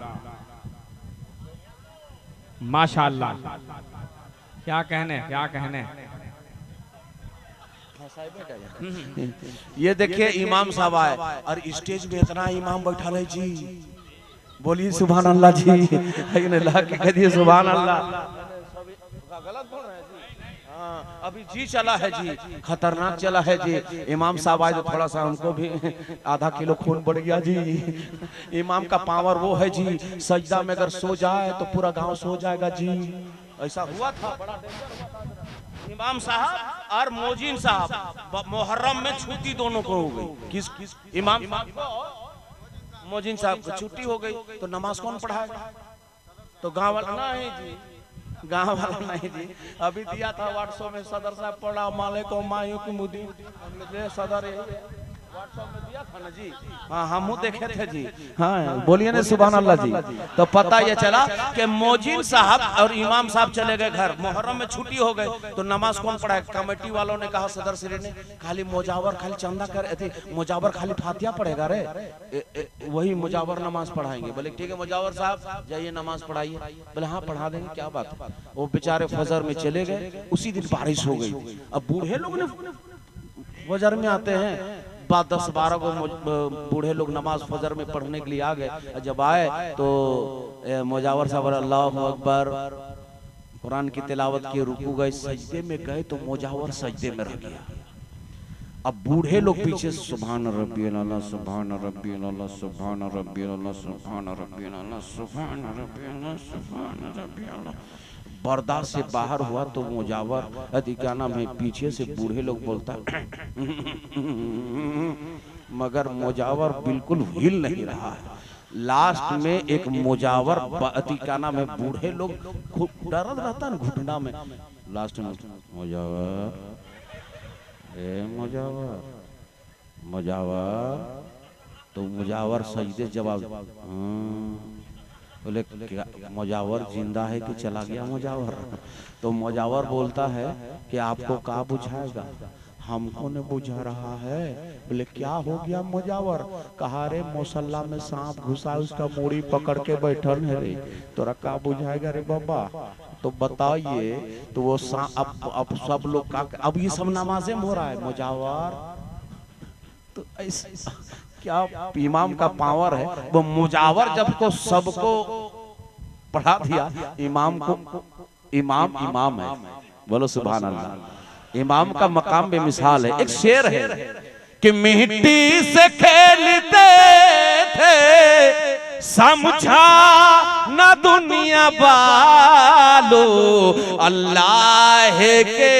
माशाअल्लाह, क्या कहने क्या कहने। ये देखिए इमाम साहब आए और स्टेज पे इतना इमाम बैठा रहे जी, बोलिए सुभान अल्लाह जी, अल्लाह के कह दिए सुभान अल्लाह। गलत बोल रहे हैं जी। हाँ, अभी जी चला है जी, खतरनाक चला है जी। इमाम साहब आए तो थोड़ा सा हमको भी आधा किलो खून बढ़ गया जी। इमाम का पावर वो है जी, सजदा में अगर सो जाए तो पूरा गांव सो जाएगा जी। ऐसा हुआ था, बड़ा डेंजर हुआ था। इमाम साहब और मोजिन साहब मुहर्रम में छुट्टी दोनों को हो गई। किस इमाम मोजिन साहब को छुट्टी हो गई तो नमाज कौन पढ़ाएगा? तो गांव वाला नहीं जी, गांव वाला नहीं जी। अभी दिया था व्हाट्सएप में, सदर साहब पढ़ा माले को मायू की मुदी सदर व्हाट्सएप में दिया था ना जी। हाँ हम देखे थे जी। हाँ बोलिए ना सुभान अल्लाह जी। तो पता ये चला कि मोजिन साहब और इमाम साहब चले गए घर, मुहर्रम में छुट्टी हो गई तो नमाज कौन पढ़ाए? कमेटी वालों ने कहा, सदर श्री ने, खाली मुजावर खाली चंदा कर, मुजावर खाली फातिहा पढ़ेगा रे, वही मुजावर नमाज पढ़ाएंगे। बोले ठीक है मुजावर साहब जाइए नमाज पढ़ाइए। बोले हाँ पढ़ा देंगे, क्या बात है। वो बेचारे फजर में चले गए, उसी दिन बारिश हो गई। अब बूढ़े लोग ने फजर में आते हैं, 10-12 को बूढ़े लोग नमाज फजर में पढ़ने के लिए आ गए। जब आए तो मुजावर साहब अल्लाह अकबर कुरान की तिलावत की, रुकू गए, सजदे में गए तो मुजावर सजदे में रह गया। अब बूढ़े लोग पीछे सुभान रब्बियल आला सुभान रब्बियल आला सुभान रब्बियल आला सुभान रब्बियल आला सुभान रब्बियल आला सुभान रब्बियल आला। बर्दाश्त से बाहर हुआ तो मुजावर क्या नाम है, पीछे से बूढ़े लोग बोलता मगर मुजावर बिल्कुल हिल नहीं रहा है। लास्ट में एक मुजावर क्या नाम है, बूढ़े लोग खूब डरत रहता ना घुटना में, लास्ट में मुजावर मुजावर मुजावर, तो मुजावर सजदे जवाब, बोले मुजावर जिंदा है कि चला गया मुजावर? तो मुजावर बोलता है कि आपको क्या बुझाएगा, हमको ने बुझा रहा है। बोले क्या हो गया मुजावर? कहा रे मुसल्ला में सांप घुसा, उसका मूड़ी पकड़ के बैठल है रे, तोरा क्या बुझाएगा रे बाबा? तो बताइए, तो वो अब सब लोग का, अब ये सब नमाजे में हो रहा है मुजावर। तो ऐसा क्या इमाम का पावर है। वो मुजावर जब को सबको पढ़ा दिया, इमाम को, इमाम है, बोलो सुभान अल्लाह। इमाम का मकाम में मिसाल है। एक शेर है कि मिट्टी से खेलते थे समझा न दुनिया वालो, अल्लाह के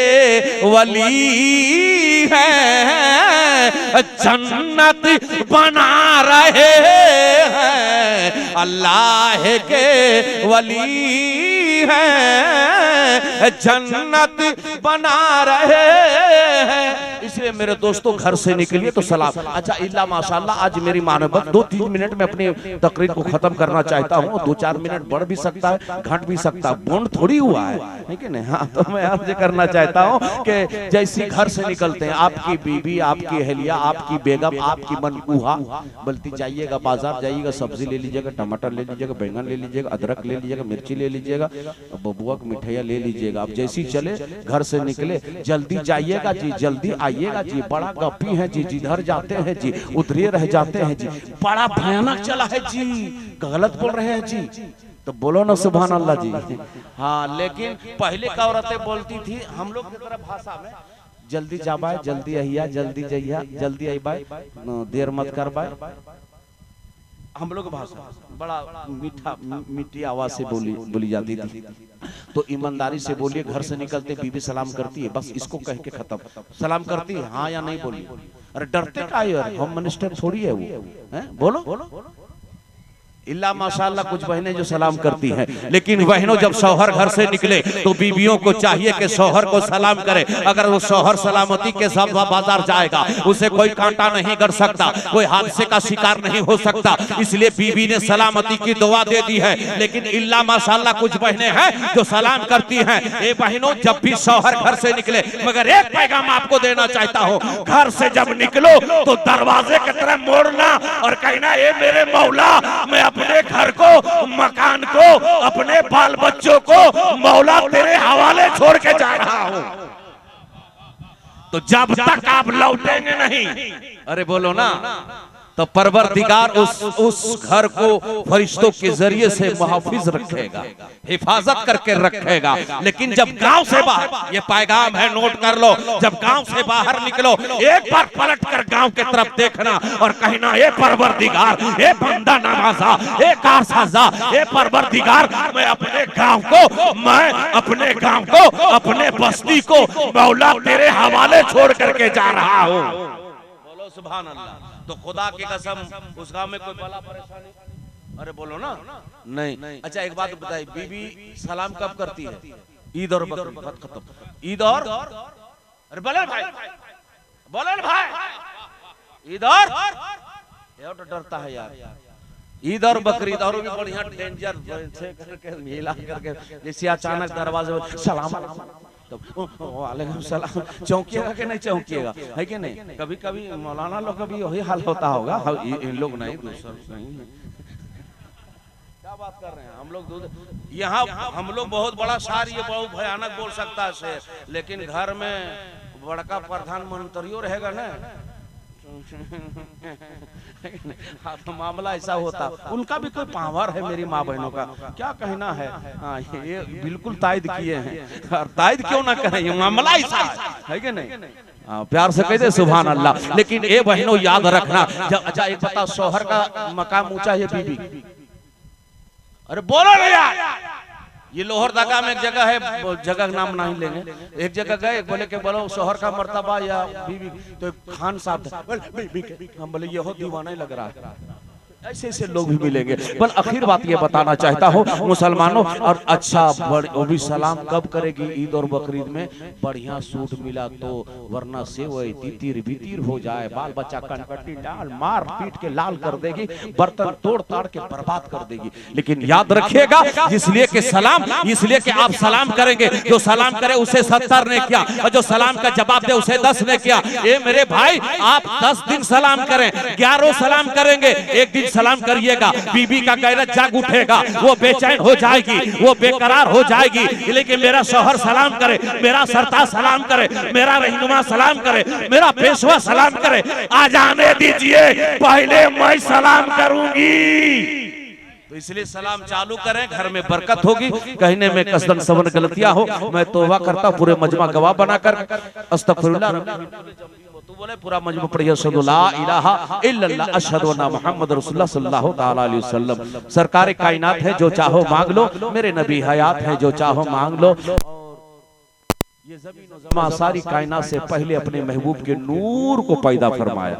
वली हैं जन्नत बना रहे हैं, अल्लाह के वली हैं जन्नत बना रहे हैं। इसलिए मेरे दोस्तों घर से निकलिए तो सलाम। अच्छा इल्ला माशाल्लाह आज मेरी मानवत 2-3 मिनट में अपनी तकरीर को खत्म करना चाहता हूँ। 2-4 मिनट बढ़ भी सकता है, घट भी सकता है, बॉन्ड थोड़ी हुआ है कि नहीं। हाँ तो मैं अर्ज करना चाहता हूँ कि जैसी घर से निकलते हैं, आपकी बीबी, आपकी अहलिया, आपकी बेगम, आपकी मनकूहा बोलती जाइएगा बाजार जाइएगा, सब्जी ले लीजिएगा, टमाटर ले लीजिएगा, बैंगन ले लीजिएगा, अदरक ले लीजिएगा, मिर्ची ले लीजिएगा, बबुआ की मिठाइयाँ ले लीजिएगा। आप जैसी चले घर से निकले जल्दी जाइएगा जी, जल्दी आइएगा जी। बड़ा गप्पी है जी, जिधर जाते हैं जी उधर रह जाते हैं जी। बड़ा भयानक चला है जी, गलत बोल रहे हैं जी। तो बोलो ना सुभान अल्लाह जी। हाँ लेकिन पहले का औरतें बोलती थी हम लोग की तरफ भाषा में, जल्दी जाबाए, जल्दी अहिया, जल्दी जइया, जल्दी अइबाए, देर मत करबाए। हम लोग भाषा बड़ा मीठी आवाज से बोली जाती थी। तो ईमानदारी से बोलिए, घर से निकलते बीबी सलाम करती है, बस इसको कह के खत्म। सलाम करती है हाँ या नहीं बोलिए। अरे डरते का यार, होम मिनिस्टर थोड़ी है वो, बोलो। इल्ला माशाअल्लाह कुछ बहनें जो सलाम करती हैं, लेकिन बहनों जब शौहर घर से निकले तो बीवियों को चाहिए कि शौहर को सलाम करे। अगर वो शौहर सलामती के साथ बाजार जाएगा, उसे कोई कांटा नहीं कर सकता, कोई हादसे का शिकार नहीं हो सकता। इसलिए बीवी ने सलामती की दुआ दे दी है। लेकिन इल्ला माशाअल्लाह कुछ बहनें हैं जो सलाम करती हैं। ये बहनों जब भी शौहर घर से निकले, मगर एक पैगाम आपको देना चाहता हूँ, घर से जब निकलो तो दरवाजे की तरफ मोड़ना और कहना ये मेरे मौला, मैं अपने घर को, मकान को, अपने बाल बच्चों को मौला तेरे हवाले छोड़ के जा रहा हूं। तो जब तक आप लौटेंगे नहीं, अरे बोलो ना, तो परवरदिगार उस घर को फरिश्तों के जरिए से मुहाफिज रखेगा, हिफाजत करके रखेगा। लेकिन जब गांव से बाहर, ये पैगाम है नोट कर लो, जब गांव से बाहर निकलो एक बार पलट कर गांव के तरफ देखना और कहना ये परवरदिगार, ये बंदा नवाजा, ये कारसाजा, ये परवरदिगार, मैं अपने गांव को, अपने बस्ती को मौला तेरे हवाले छोड़ करके जा रहा हूँ। बोलो सुभान अल्लाह। तो खुदा की कसम उस गांव में कोई बला परेशानी, अरे बोलो ना, नहीं। अच्छा एक बात बताइए, बीबी सलाम कब करती है? ईद और बकरीद खत्म, ईद और, अरे बोले भाई, ईद और, ये तो डरता है यार, ईद और बकरीद और भी बढ़िया डेंजर से करके मिला करके, जैसे अचानक दरवाजे सलाम वालेकुम सलाम, चौंकिएगा कि नहीं चौंकिएगा, है कि नहीं? कभी कभी मौलाना लोग का भी वही हाल होता होगा, इन लोग नहीं, दूसरा नहीं। क्या बात कर रहे हैं हम लोग? यहाँ हम लोग बहुत बड़ा शार, ये बहुत भयानक बोल सकता है शेर, लेकिन घर में बड़का प्रधानमंत्रियों रहेगा ना, तो मामला ऐसा होता। उनका भी कोई पावर है मेरी माँ बहनों का, क्या कहना है? हाँ ये बिल्कुल तायद किए हैं, और तायद क्यों ना करें, ये मामला ऐसा है कि नहीं? प्यार से कहते सुभान अल्लाह। लेकिन ये बहनों याद रखना, जब अच्छा एक बता, शौहर का मकाम ऊंचा है बीबी, अरे बोलो ना यार। ये लोहरदगा में एक जगह है, जगह नाम नहीं लेंगे, एक जगह गए, बोले के बोलो शौहर का मर्तबा या बीवी, तो खान साहब हम बोले ये हो दीवाना ही लग रहा है। ऐसे ऐसे लोग भी मिलेंगे। पर आखिर बात ये बताना चाहता हूँ मुसलमानों, और अच्छा वो भी सलाम कब करेगी? ईद और बकरीद में बढ़िया सूट मिला तो, वरना से वो तितिर बितिर हो जाए, बाल बच्चा कनकटी डाल मार पीट के लाल कर देगी, बर्तन तोड़ ताड़ के बर्बाद कर देगी। लेकिन याद रखिएगा, इसलिए कि सलाम, इसलिए कि आप सलाम करेंगे, जो सलाम करे उसे 70 ने किया, और जो सलाम का जवाब दे उसे 10 ने किया। ये मेरे भाई, आप 10 दिन सलाम करें, 11 सलाम करेंगे, एक दिन सलाम करिएगा, बीबी का गैरत जाग उठेगा, वो बेचैन हो जाएगी, वो बेकरार हो जाएगी। लेकिन मेरा शौहर सलाम करे, मेरा सरताज सलाम करे, मेरा रहनुमा सलाम करे, मेरा पेशवा सलाम करे, आ जाने दीजिए, पहले मैं सलाम करूंगी। तो इसलिए सलाम चालू करें, घर में बरकत होगी। कहने में कसदन सबन गलतियां हो, मैं तौबा करता, पूरे मजमा गवाह बनाकर अस्तगफिरुल्लाह। तू बोले पूरा मजमा पढ़िए, अशहदु ला इलाहा इल्लल्लाह अशहदु अन्ना मुहम्मद रसूलुल्लाह सल्लल्लाहु तआला अलैहि वसल्लम। सरकार कायनात है, जो चाहो मांग लो, मेरे नबी हयात है, जो चाहो मांग लो। ये ज़मीन व ज़मा सारी कायनात से पहले अपने महबूब के नूर को पैदा फरमाया।